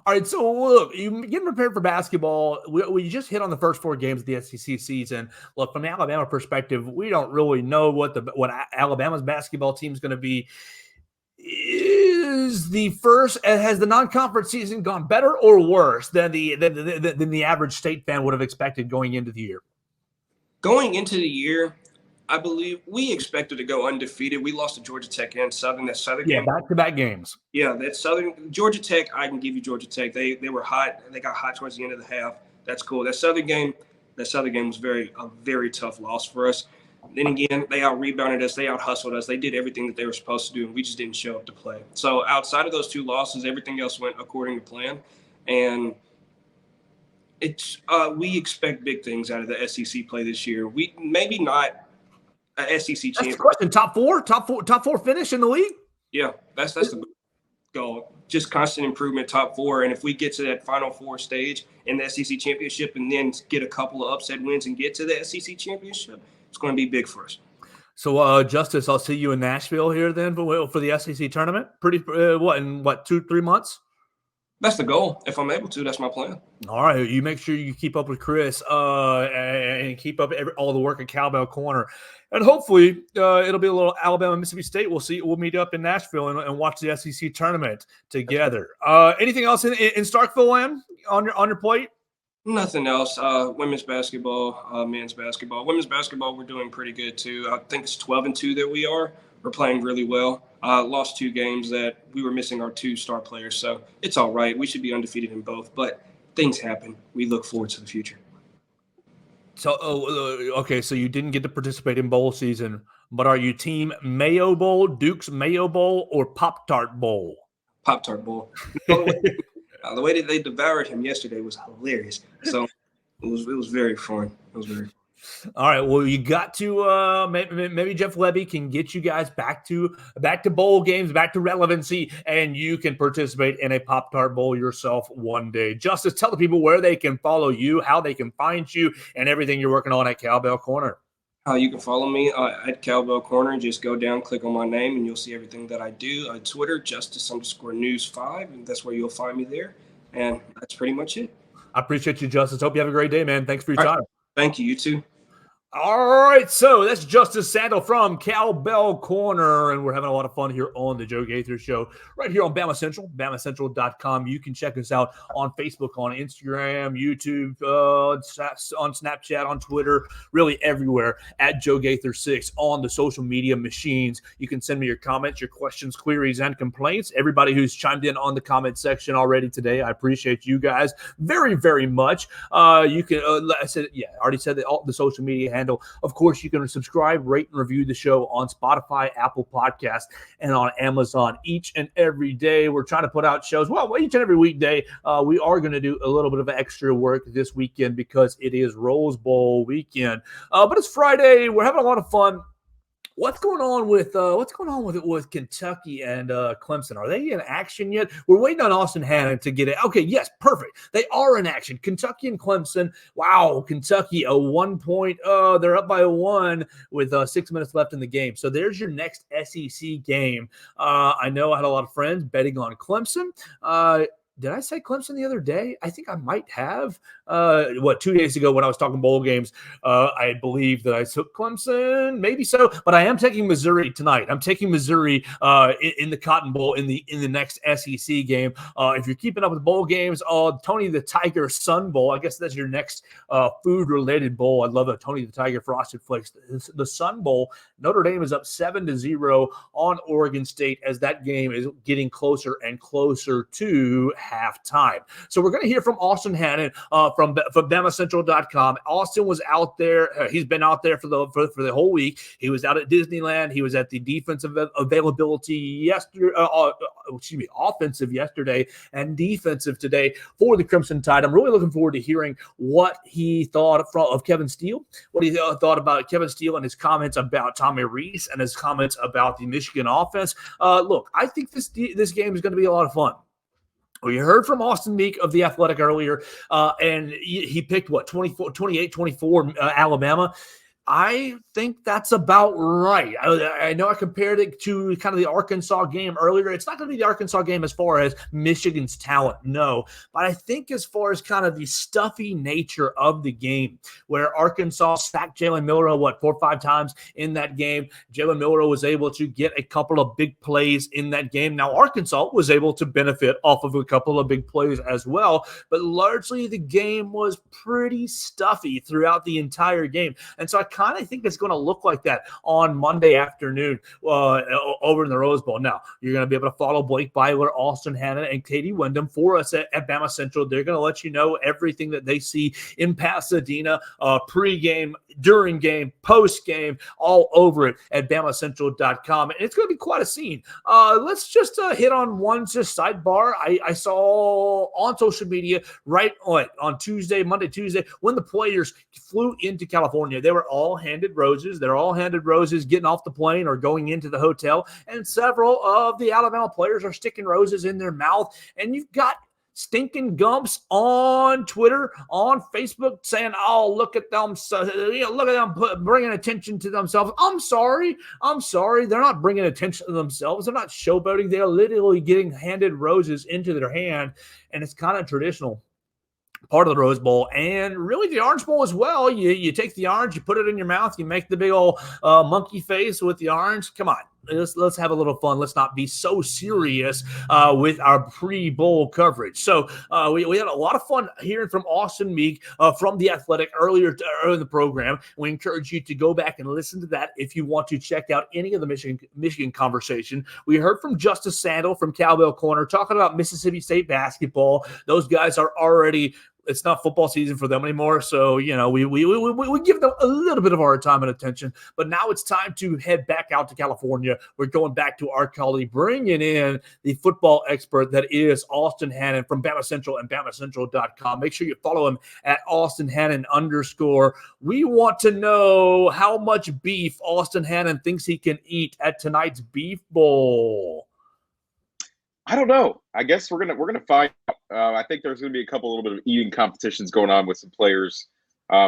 All right, so look, you getting prepared for basketball. We just hit on the first 4 games of the SEC season. Look, from the Alabama perspective, we don't really know what Alabama's basketball team is going to be. Has the non-conference season gone better or worse than the average state fan would have expected going into the year? Going into the year, I believe we expected to go undefeated. We lost to Georgia Tech and Southern. That Southern game, back-to-back games. Yeah, that Southern Georgia Tech. I can give you Georgia Tech. They were hot. They got hot towards the end of the half. That's cool. That Southern game was a very tough loss for us. Then again, they out-rebounded us. They out-hustled us. They did everything that they were supposed to do, and we just didn't show up to play. So outside of those 2 losses, everything else went according to plan. And we expect big things out of the SEC play this year. We maybe not an SEC champion. That's the question. Top four finish in the league? Yeah, that's the goal. Just constant improvement, top 4. And if we get to that Final 4 stage in the SEC championship and then get a couple of upset wins and get to the SEC championship, it's going to be big for us. So, Justice, I'll see you in Nashville here then for the SEC tournament. Pretty in 2-3 months? That's the goal. If I'm able to, that's my plan. All right. You make sure you keep up with Chris and keep up all the work at Cowbell Corner. And hopefully it'll be a little Alabama, Mississippi State. We'll meet up in Nashville and watch the SEC tournament together. Anything else in Starkville land on your plate? Nothing else. Women's basketball, men's basketball. Women's basketball, we're doing pretty good too. I think it's 12-2 that we are. We're playing really well. Lost 2 games that we were missing our 2 star players, so it's all right. We should be undefeated in both, but things happen. We look forward to the future. So, okay, so you didn't get to participate in bowl season, but are you team Mayo Bowl, Duke's Mayo Bowl, or Pop-Tart Bowl? Pop-Tart Bowl. The way that they devoured him yesterday was hilarious. So it was very fun. It was very fun. All right. Well, you got to maybe Jeff Lebby can get you guys back to bowl games, back to relevancy, and you can participate in a Pop-Tart Bowl yourself one day. Justice, tell the people where they can follow you, how they can find you, and everything you're working on at Cowbell Corner. You can follow me at Cowbell Corner. Just go down, click on my name, and you'll see everything that I do. On Twitter, Justice_News5, and that's where you'll find me there. And that's pretty much it. I appreciate you, Justice. Hope you have a great day, man. Thanks for your time. Right. Thank you. You too. All right, so that's Justice Sandle from Cowbell Corner, and we're having a lot of fun here on the Joe Gaither Show right here on BamaCentral, BamaCentral.com. You can check us out on Facebook, on Instagram, YouTube, on Snapchat, on Twitter, really everywhere at Joe Gaither 6 on the social media machines. You can send me your comments, your questions, queries, and complaints. Everybody who's chimed in on the comment section already today, I appreciate you guys very, very much. You can, I already said that all the social media handle. Of course, you can subscribe, rate, and review the show on Spotify, Apple Podcasts, and on Amazon each and every day. We're trying to put out shows. Well, each and every weekday, we are going to do a little bit of extra work this weekend because it is Rose Bowl weekend. But it's Friday. We're having a lot of fun. What's going on with Kentucky and Clemson? Are they in action yet? We're waiting on Austin Hannon to get it. Okay, yes, perfect. They are in action. Kentucky and Clemson. Wow, Kentucky a 1 point. They're up by 1 with 6 minutes left in the game. So there's your next SEC game. I know I had a lot of friends betting on Clemson. Did I say Clemson the other day? I think I might have. 2 days ago when I was talking bowl games, I believe that I took Clemson, maybe so, but I am taking Missouri tonight. I'm taking Missouri in the Cotton Bowl in the next SEC game. If you're keeping up with bowl games, Tony the Tiger Sun Bowl, I guess that's your next food-related bowl. I love a Tony the Tiger Frosted Flakes. The Sun Bowl, Notre Dame is up 7-0 on Oregon State as that game is getting closer and closer to halftime. So we're going to hear from Austin Hannon from BamaCentral.com. Austin was out there. He's been out there for the whole week. He was out at Disneyland. He was at the defensive availability offensive yesterday and defensive today for the Crimson Tide. I'm really looking forward to hearing what he thought of Kevin Steele, what he thought about Kevin Steele and his comments about Tommy Rees and his comments about the Michigan offense. Look, I think this game is going to be a lot of fun. We heard from Austin Meek of The Athletic earlier, and he picked, 28-24 Alabama. I think that's about right. I know I compared it to kind of the Arkansas game earlier. It's not going to be the Arkansas game as far as Michigan's talent, no. But I think as far as kind of the stuffy nature of the game, where Arkansas sacked Jalen Milroe, 4 or 5 times in that game. Jalen Milroe was able to get a couple of big plays in that game. Now, Arkansas was able to benefit off of a couple of big plays as well. But largely, the game was pretty stuffy throughout the entire game. And so I kind of think it's going to look like that on Monday afternoon over in the Rose Bowl. Now, you're going to be able to follow Blake Byler, Austin Hannon, and Katie Wyndham for us at Bama Central. They're going to let you know everything that they see in Pasadena, pre-game, during game, post-game, all over it at BamaCentral.com. And it's going to be quite a scene. Let's just hit on one just sidebar. I saw on social media on Monday, Tuesday, when the players flew into California. They were all handed roses. They're all handed roses getting off the plane or going into the hotel. And several of the Alabama players are sticking roses in their mouth. And you've got stinking gumps on Twitter, on Facebook, saying, "Oh, look at them! Look at them bringing attention to themselves." I'm sorry. They're not bringing attention to themselves. They're not showboating. They're literally getting handed roses into their hand, and it's kind of traditional part of the Rose Bowl and really the Orange Bowl as well. You take the orange, you put it in your mouth, you make the big old monkey face with the orange. Come on. Let's have a little fun. Let's not be so serious with our pre-bowl coverage. So we had a lot of fun hearing from Austin Meek from The Athletic earlier in the program. We encourage you to go back and listen to that if you want to check out any of the Michigan conversation. We heard from Justice Sandle from Cowbell Corner talking about Mississippi State basketball. Those guys are already – it's not football season for them anymore. So, we give them a little bit of our time and attention. But now it's time to head back out to California. We're going back to our colleague, bringing in the football expert that is Austin Hannon from Bama Central and BamaCentral.com. Make sure you follow him at Austin Hannon _. We want to know how much beef Austin Hannon thinks he can eat at tonight's Beef Bowl. I don't know. I guess we're gonna find out. I think there's gonna be a little bit of eating competitions going on with some players,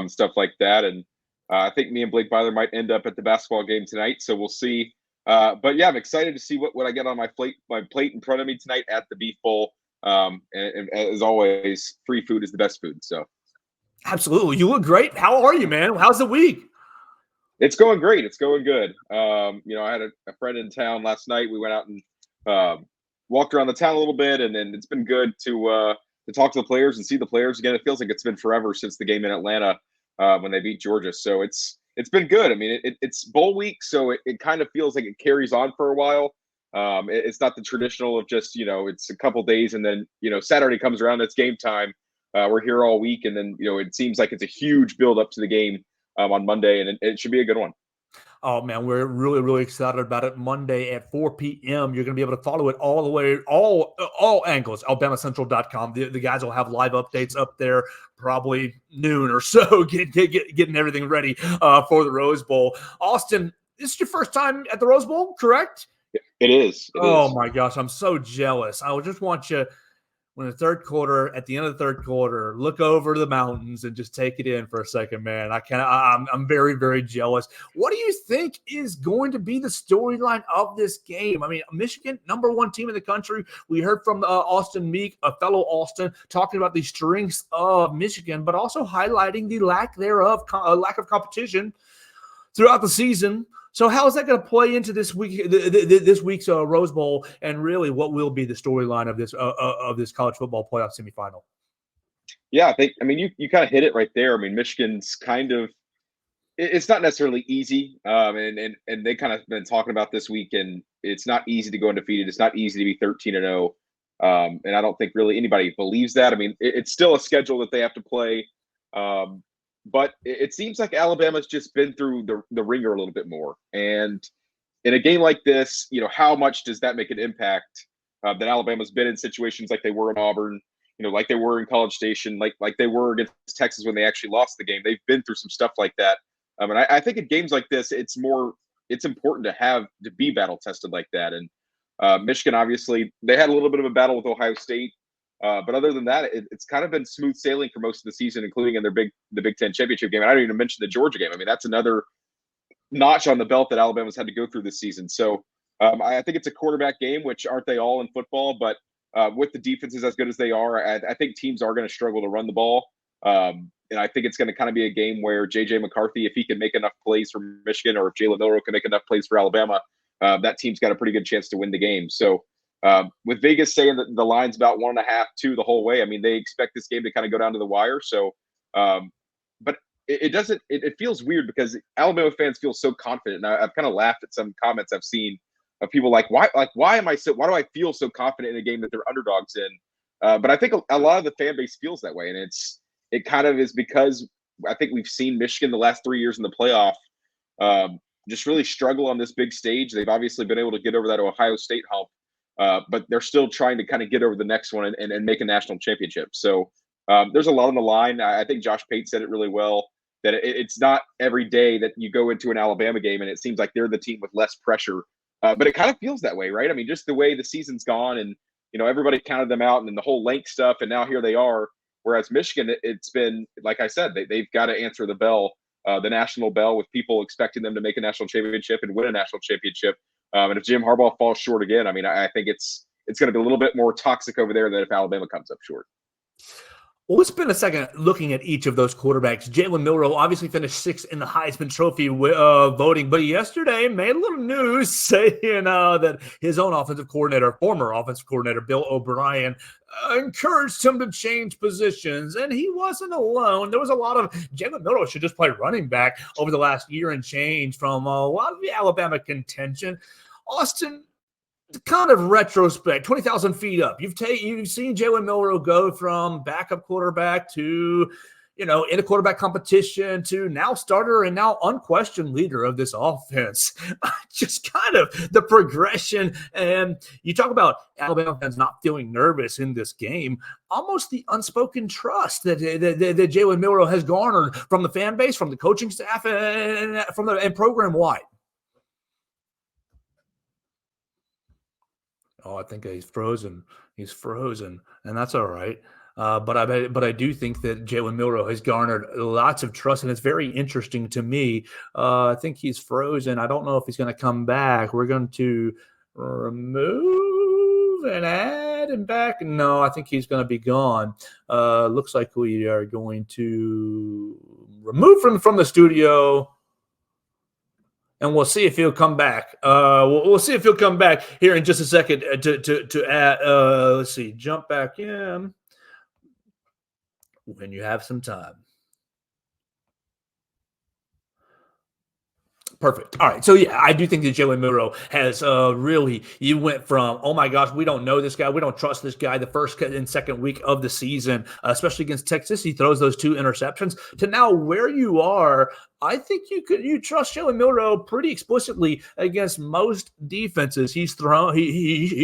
stuff like that, and I think me and Blake Byler might end up at the basketball game tonight. So we'll see. But yeah, I'm excited to see what I get on my plate in front of me tonight at the Beef Bowl. And as always, free food is the best food. So absolutely, you look great. How are you, man? How's the week? It's going great. It's going good. I had a friend in town last night. We went out and walked around the town a little bit, and then it's been good to talk to the players and see the players again. It feels like it's been forever since the game in Atlanta when they beat Georgia. So it's been good. I mean, it's bowl week, so it kind of feels like it carries on for a while. It's not the traditional of just it's a couple days and then Saturday comes around, it's game time. We're here all week, and then it seems like it's a huge build up to the game on Monday, and it should be a good one. Oh, man, we're really, really excited about it. Monday at 4 p.m. You're going to be able to follow it all the way, all angles, BamaCentral.com. The guys will have live updates up there probably noon or so, getting everything ready for the Rose Bowl. Austin, this is your first time at the Rose Bowl, correct? It is. My gosh, I'm so jealous. I just want you when the third quarter, at the end of the third quarter, look over the mountains and just take it in for a second, man. I'm very, very jealous. What do you think is going to be the storyline of this game? I mean, Michigan, number one team in the country. We heard from Austin Meek, a fellow Austin, talking about the strengths of Michigan, but also highlighting the lack thereof, lack of competition throughout the season. So how is that going to play into this week's Rose Bowl, and really what will be the storyline of this college football playoff semifinal? Yeah, I mean, you kind of hit it right there. I mean, Michigan's kind of, it's not necessarily easy, and they kind of been talking about this week, and it's not easy to go undefeated. It's not easy to be 13-0, and I don't think really anybody believes that. I mean, it's still a schedule that they have to play. But it seems like Alabama's just been through the ringer a little bit more. And in a game like this, how much does that make an impact? That Alabama's been in situations like they were in Auburn, like they were in College Station, like they were against Texas when they actually lost the game. They've been through some stuff like that. And I think in games like this, it's important to be battle tested like that. And Michigan, obviously, they had a little bit of a battle with Ohio State. But other than that, it's kind of been smooth sailing for most of the season, including in the Big Ten championship game. And I don't even mention the Georgia game. I mean, that's another notch on the belt that Alabama's had to go through this season. So I think it's a quarterback game, which aren't they all in football? But with the defenses as good as they are, I think teams are going to struggle to run the ball. And I think it's going to kind of be a game where J.J. McCarthy, if he can make enough plays for Michigan, or if Jalen Milroe can make enough plays for Alabama, that team's got a pretty good chance to win the game. So with Vegas saying that the line's about 1.5, 2 the whole way, I mean, they expect this game to kind of go down to the wire. So, but it feels weird because Alabama fans feel so confident. And I've kind of laughed at some comments I've seen of people why do I feel so confident in a game that they're underdogs in? But I think a lot of the fan base feels that way. And it kind of is because I think we've seen Michigan the last 3 years in the playoff just really struggle on this big stage. They've obviously been able to get over that Ohio State hump. But they're still trying to kind of get over the next one and make a national championship. So there's a lot on the line. I think Josh Pate said it really well, that it's not every day that you go into an Alabama game and it seems like they're the team with less pressure. But it kind of feels that way, right? I mean, just the way the season's gone, and everybody counted them out, and then the whole length stuff, and now here they are. Whereas Michigan, it's been, like I said, they've got to answer the bell, the national bell, with people expecting them to make a national championship and win a national championship. And if Jim Harbaugh falls short again, I mean, I think it's going to be a little bit more toxic over there than if Alabama comes up short. Well, let's spend a second looking at each of those quarterbacks. Jalen Milroe obviously finished 6th in the Heisman Trophy voting, but yesterday made a little news saying that his own former offensive coordinator, Bill O'Brien, encouraged him to change positions, and he wasn't alone. There was a lot of Jalen Milroe should just play running back over the last year and change from a lot of the Alabama contention. Austin, kind of retrospect, 20,000 feet up. You've seen Jalen Milroe go from backup quarterback to, in a quarterback competition to now starter and now unquestioned leader of this offense. Just kind of the progression. And you talk about Alabama fans not feeling nervous in this game, almost the unspoken trust that Jalen Milroe has garnered from the fan base, from the coaching staff, and from the program wide. Oh, I think he's frozen. He's frozen, and that's all right. But I do think that Jalen Milroe has garnered lots of trust, and it's very interesting to me. I think he's frozen. I don't know if he's going to come back. We're going to remove and add him back. No, I think he's going to be gone. Looks like we are going to remove from the studio. And we'll see if he'll come back. We'll see if he'll come back here in just a second to add. Let's see, jump back in when you have some time. Perfect. All right. So, yeah, I do think that Jalen Milroe has you went from, oh, my gosh, we don't know this guy. We don't trust this guy the first and second week of the season, especially against Texas. He throws those 2 interceptions to now where you are. I think you trust Jalen Milroe pretty explicitly against most defenses. He's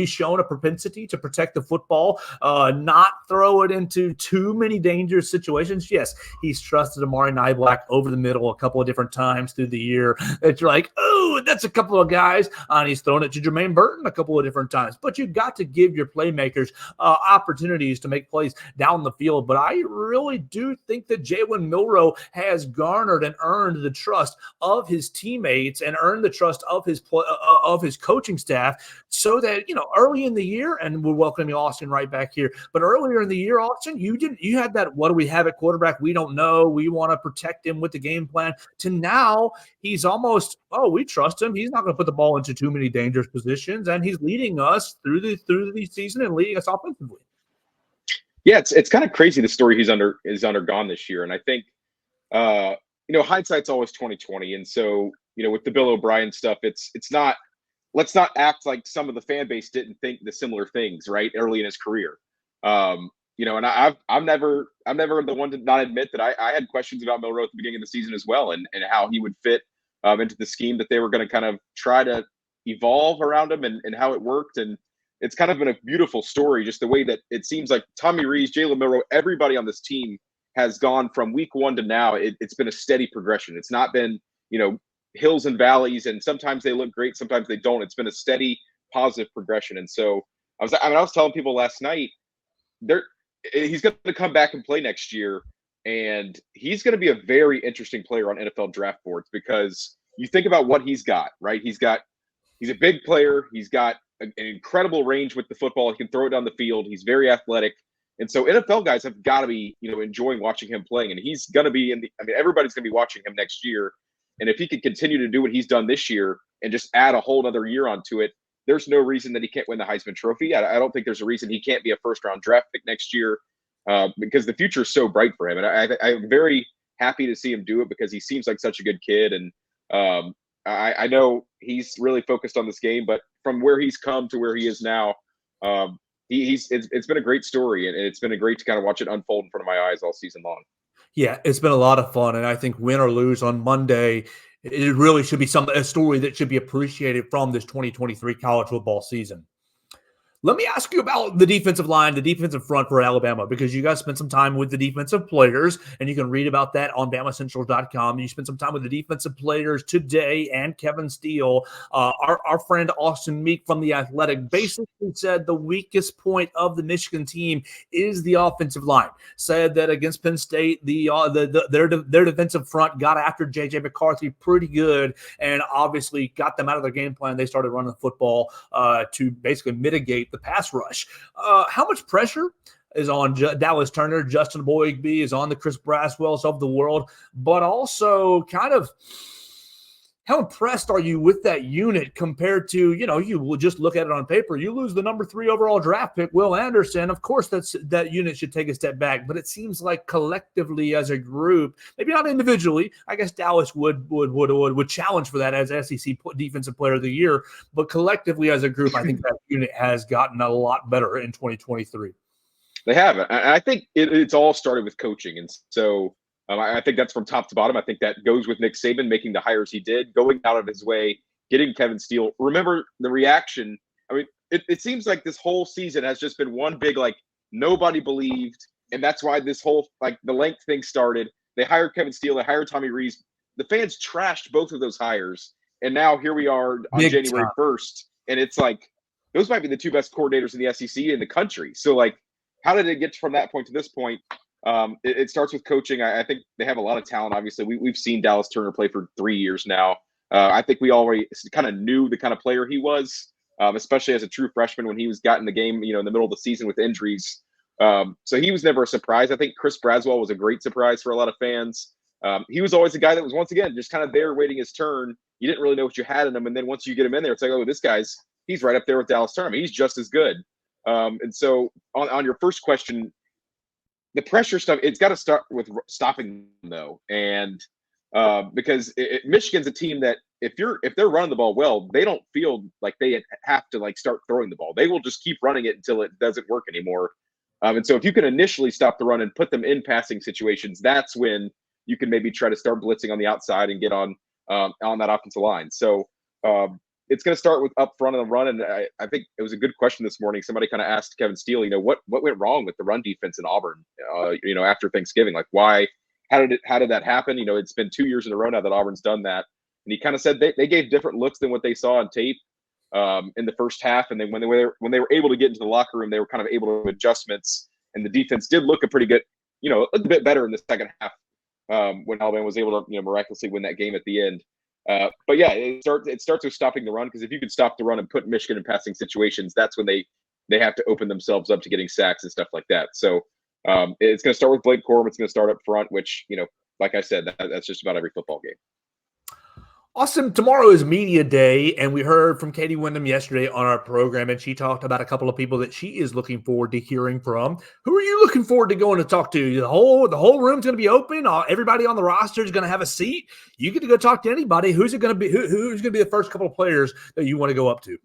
shown a propensity to protect the football, not throw it into too many dangerous situations. Yes, he's trusted Amari Niblack over the middle a couple of different times through the year. It's like, oh, Ooh, that's a couple of guys. And he's thrown it to Jermaine Burton a couple of different times. But you've got to give your playmakers opportunities to make plays down the field. But I really do think that Jalen Milroe has garnered and earned the trust of his teammates and earned the trust of his coaching staff, so that, early in the year, and we're welcoming Austin right back here, but earlier in the year, Austin, you had that, what do we have at quarterback? We don't know. We want to protect him with the game plan, to now he's almost, we trust him. He's not going to put the ball into too many dangerous positions, and he's leading us through the season and leading us offensively. Yeah, it's kind of crazy the story he's undergone this year. And I think hindsight's always 20/20. And so, with the Bill O'Brien stuff, it's not, let's not act like some of the fan base didn't think the similar things, right, early in his career. And I'm never the one to not admit that I had questions about Milroe at the beginning of the season as well, and how he would fit into the scheme that they were going to kind of try to evolve around him, and how it worked. And it's kind of been a beautiful story, just the way that it seems like Tommy Rees, Jalen Milroe, everybody on this team has gone from week one to now. It's been a steady progression. It's not been, hills and valleys, and sometimes they look great, sometimes they don't. It's been a steady, positive progression. And so I was telling people last night, he's going to come back and play next year, and he's going to be a very interesting player on NFL draft boards, because you think about what he's got, right? He's a big player. He's got an incredible range with the football. He can throw it down the field. He's very athletic. And so NFL guys have got to be, enjoying watching him playing. And he's going to be everybody's going to be watching him next year. And if he can continue to do what he's done this year and just add a whole other year onto it, there's no reason that he can't win the Heisman Trophy. I don't think there's a reason he can't be a first-round draft pick next year, because the future is so bright for him. And I'm very happy to see him do it, because he seems like such a good kid. And I know he's really focused on this game, but from where he's come to where he is now, it's been a great story, and it's been great to kind of watch it unfold in front of my eyes all season long. Yeah, it's been a lot of fun, and I think win or lose on Monday, it really should be a story that should be appreciated from this 2023 college football season. Let me ask you about the defensive line, the defensive front for Alabama, because you guys spent some time with the defensive players, and you can read about that on BamaCentral.com. You spent some time with the defensive players today, and Kevin Steele, our friend Austin Meek from The Athletic, basically said the weakest point of the Michigan team is the offensive line. Said that against Penn State, their defensive front got after J.J. McCarthy pretty good, and obviously got them out of their game plan. They started running the football to basically mitigate the pass rush. How much pressure is on Dallas Turner? Justin Boygby is on the Chris Braswells of the world, but also kind of how impressed are you with that unit compared to, you will just look at it on paper. You lose the number 3 overall draft pick, Will Anderson. Of course, that unit should take a step back, but it seems like collectively as a group, maybe not individually. I guess Dallas would challenge for that as SEC Defensive Player of the Year, but collectively as a group, I think that unit has gotten a lot better in 2023. They have. I think it's all started with coaching, and so. I think that's from top to bottom. I think that goes with Nick Saban making the hires he did, going out of his way, getting Kevin Steele. Remember the reaction. I mean, it seems like this whole season has just been one big, nobody believed. And that's why this whole, the length thing started. They hired Kevin Steele. They hired Tommy Rees. The fans trashed both of those hires. And now here we are on January 1st. And it's those might be the 2 best coordinators in the SEC in the country. So, how did it get from that point to this point? It starts with coaching. I think they have a lot of talent. Obviously, we've seen Dallas Turner play for 3 years now. I think we already kind of knew the kind of player he was, especially as a true freshman when he got in the game, in the middle of the season with injuries. So he was never a surprise. I think Chris Braswell was a great surprise for a lot of fans. He was always a guy that was, once again, just kind of there waiting his turn. You didn't really know what you had in him. And then once you get him in there, it's like, oh, he's right up there with Dallas Turner. He's just as good. And so on your first question, the pressure stuff, it's got to start with stopping them, though. And because Michigan's a team that if they're running the ball well, they don't feel like they have to start throwing the ball. They will just keep running it until it doesn't work anymore. And so if you can initially stop the run and put them in passing situations, that's when you can maybe try to start blitzing on the outside and get on that offensive line. So it's going to start with up front of the run. And I think it was a good question this morning. Somebody kind of asked Kevin Steele, what went wrong with the run defense in Auburn, after Thanksgiving? How did that happen? It's been 2 years in a row now that Auburn's done that. And he kind of said they gave different looks than what they saw on tape in the first half. And then when they were able to get into the locker room, they were kind of able to do adjustments. And the defense did look a pretty good, a bit better in the second half when Alabama was able to, miraculously win that game at the end. But yeah, it starts with stopping the run, because if you can stop the run and put Michigan in passing situations, that's when they have to open themselves up to getting sacks and stuff like that. So it's going to start with Blake Corum. It's going to start up front, which, like I said, that's just about every football game. Awesome. Tomorrow is media day, and we heard from Katie Wyndham yesterday on our program, and she talked about a couple of people that she is looking forward to hearing from. Who are you looking forward to going to talk to? The whole room's going to be open. Everybody on the roster is going to have a seat. You get to go talk to anybody. Who's it going to be? Who's going to be the first couple of players that you want to go up to?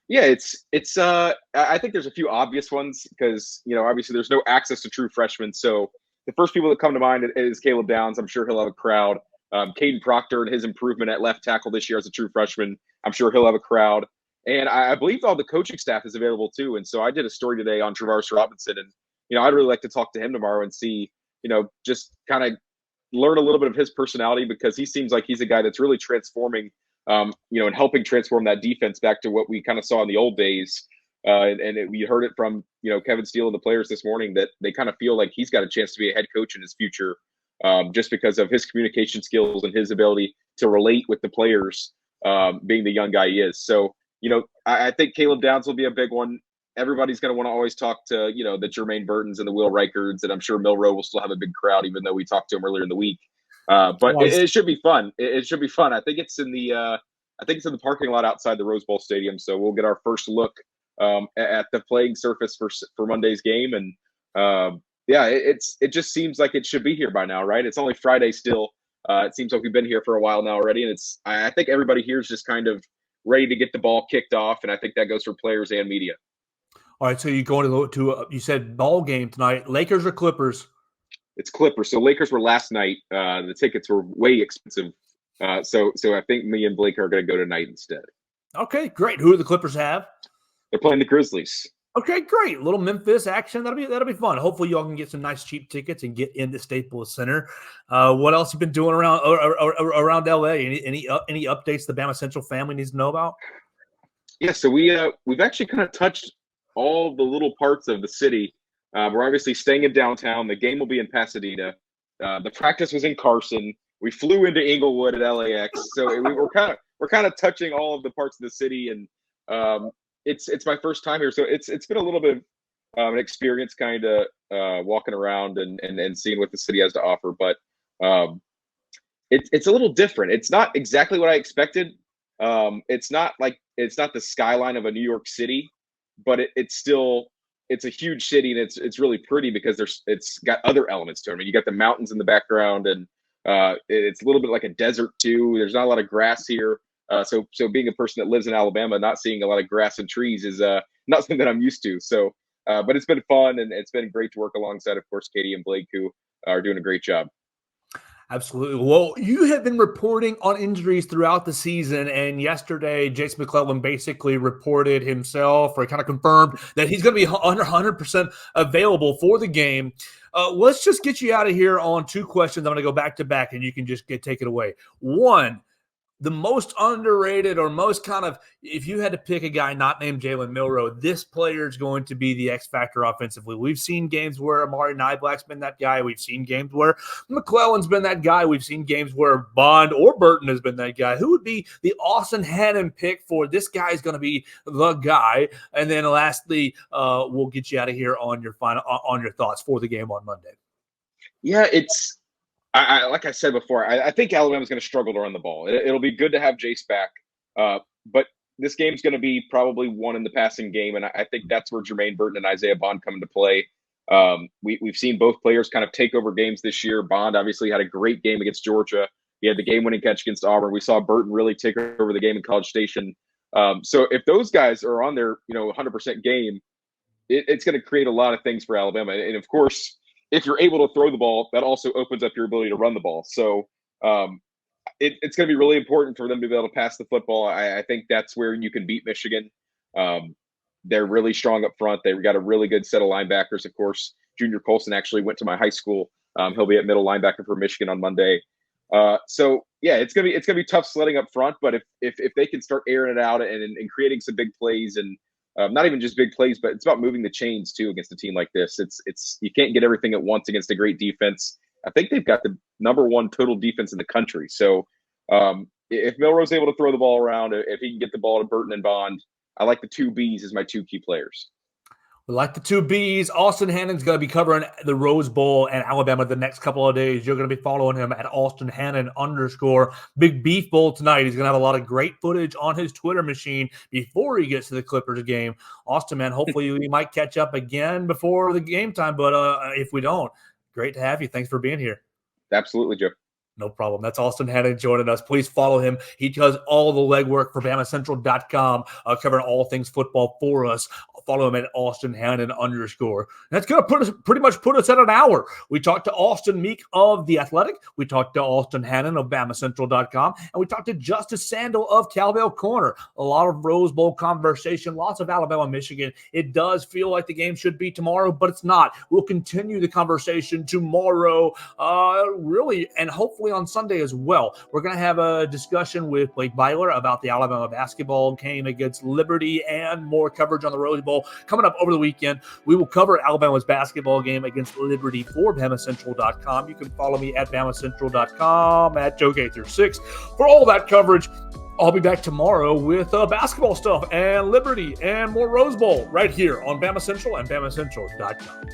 Yeah, it's I think there's a few obvious ones, because obviously there's no access to true freshmen. So the first people that come to mind is Caleb Downs. I'm sure he'll have a crowd. Caden Proctor and his improvement at left tackle this year as a true freshman, I'm sure he'll have a crowd. And I believe all the coaching staff is available too. And so I did a story today on Travaris Robinson, and I'd really like to talk to him tomorrow and see, just kind of learn a little bit of his personality, because he seems like he's a guy that's really transforming, and helping transform that defense back to what we kind of saw in the old days. We heard it from, Kevin Steele and the players this morning, that they kind of feel like he's got a chance to be a head coach in his future, just because of his communication skills and his ability to relate with the players, being the young guy he is. So, I think Caleb Downs will be a big one. Everybody's going to want to always talk to, the Jermaine Burtons and the Will Reicherts, and I'm sure Milroe will still have a big crowd, even though we talked to him earlier in the week. But it should be fun. It should be fun. I think it's in the parking lot outside the Rose Bowl Stadium. So we'll get our first look at the playing surface for Monday's game. And it just seems like it should be here by now, right? It's only Friday still. It seems like we've been here for a while now already. And I think everybody here is just kind of ready to get the ball kicked off. And I think that goes for players and media. All right. So you're going to you said ball game tonight, Lakers or Clippers? It's Clippers. So Lakers were last night. The tickets were way expensive. So I think me and Blake are going to go tonight instead. Okay, great. Who do the Clippers have? They're playing the Grizzlies. Okay, great. A little Memphis action. That'll be fun. Hopefully y'all can get some nice cheap tickets and get into Staples Center. What else you been doing around LA? Any updates the BamaCentral family needs to know about? Yeah, so we've actually kind of touched all the little parts of the city. We're obviously staying in downtown. The game will be in Pasadena. The practice was in Carson. We flew into Inglewood at LAX. So we're kind of touching all of the parts of the city, and it's my first time here, so it's been a little bit of an experience, kind of walking around and seeing what the city has to offer. But it's a little different. It's not exactly what I expected. It's not the skyline of a New York City, but it's a huge city, and it's really pretty because it's got other elements to it. I mean, you got the mountains in the background, and it's a little bit like a desert too. There's not a lot of grass here. So being a person that lives in Alabama, not seeing a lot of grass and trees is not something that I'm used to. So, but it's been fun, and it's been great to work alongside, of course, Katie and Blake, who are doing a great job. Absolutely. Well, you have been reporting on injuries throughout the season, and yesterday, Jason McClellan basically reported himself, or kind of confirmed that he's going to be 100% available for the game. Let's just get you out of here on two questions. I'm going to go back to back, and you can just take it away. One, the most underrated, or most kind of, if you had to pick a guy not named Jalen Milroe, this player is going to be the X factor offensively. We've seen games where Amari Niblack's been that guy. We've seen games where McClellan's been that guy. We've seen games where Bond or Burton has been that guy. Who would be the Austin Hannon pick for this guy is going to be the guy? And then lastly, we'll get you out of here on your thoughts for the game on Monday. Yeah, I like I said before, I think Alabama's going to struggle to run the ball. It'll be good to have Jace back, but this game's going to be probably won in the passing game, and I think that's where Jermaine Burton and Isaiah Bond come into play. We've seen both players kind of take over games this year. Bond obviously had a great game against Georgia. He had the game-winning catch against Auburn. We saw Burton really take over the game in College Station. So if those guys are on their 100% game, it's going to create a lot of things for Alabama, and of course, if you're able to throw the ball, that also opens up your ability to run the ball. So it's going to be really important for them to be able to pass the football. I think that's where you can beat Michigan. They're really strong up front. They've got a really good set of linebackers. Of course, Junior Colson actually went to my high school. He'll be at middle linebacker for Michigan on Monday. So yeah, it's gonna be tough sledding up front, but if they can start airing it out and creating some big plays and not even just big plays, but it's about moving the chains too against a team like this. It's you can't get everything at once against a great defense. I think they've got the #1 total defense in the country. So if Milroe's able to throw the ball around, if he can get the ball to Burton and Bond, I like the 2 Bs as my 2 key players. We like the 2 Bs. Austin Hannon's going to be covering the Rose Bowl and Alabama the next couple of days. You're going to be following him at Austin Hannon _ Big Beef Bowl tonight. He's going to have a lot of great footage on his Twitter machine before he gets to the Clippers game. Austin, man, hopefully we might catch up again before the game time, but if we don't, great to have you. Thanks for being here. Absolutely, Joe. No problem. That's Austin Hannon joining us. Please follow him. He does all the legwork for BamaCentral.com, covering all things football for us. Follow him at Austin Hannon _ That's going to pretty much put us at an hour. We talked to Austin Meek of The Athletic. We talked to Austin Hannon of BamaCentral.com. And we talked to Justice Sandle of Cowbell Corner. A lot of Rose Bowl conversation, lots of Alabama, Michigan. It does feel like the game should be tomorrow, but it's not. We'll continue the conversation tomorrow, really, and hopefully on Sunday as well. We're going to have a discussion with Blake Byler about the Alabama basketball game against Liberty and more coverage on the Rose Bowl coming up over the weekend. We will cover Alabama's basketball game against Liberty for BamaCentral.com. You can follow me at BamaCentral.com at Joe Gaither 6 for all that coverage. I'll be back tomorrow with basketball stuff and Liberty and more Rose Bowl right here on BamaCentral and BamaCentral.com.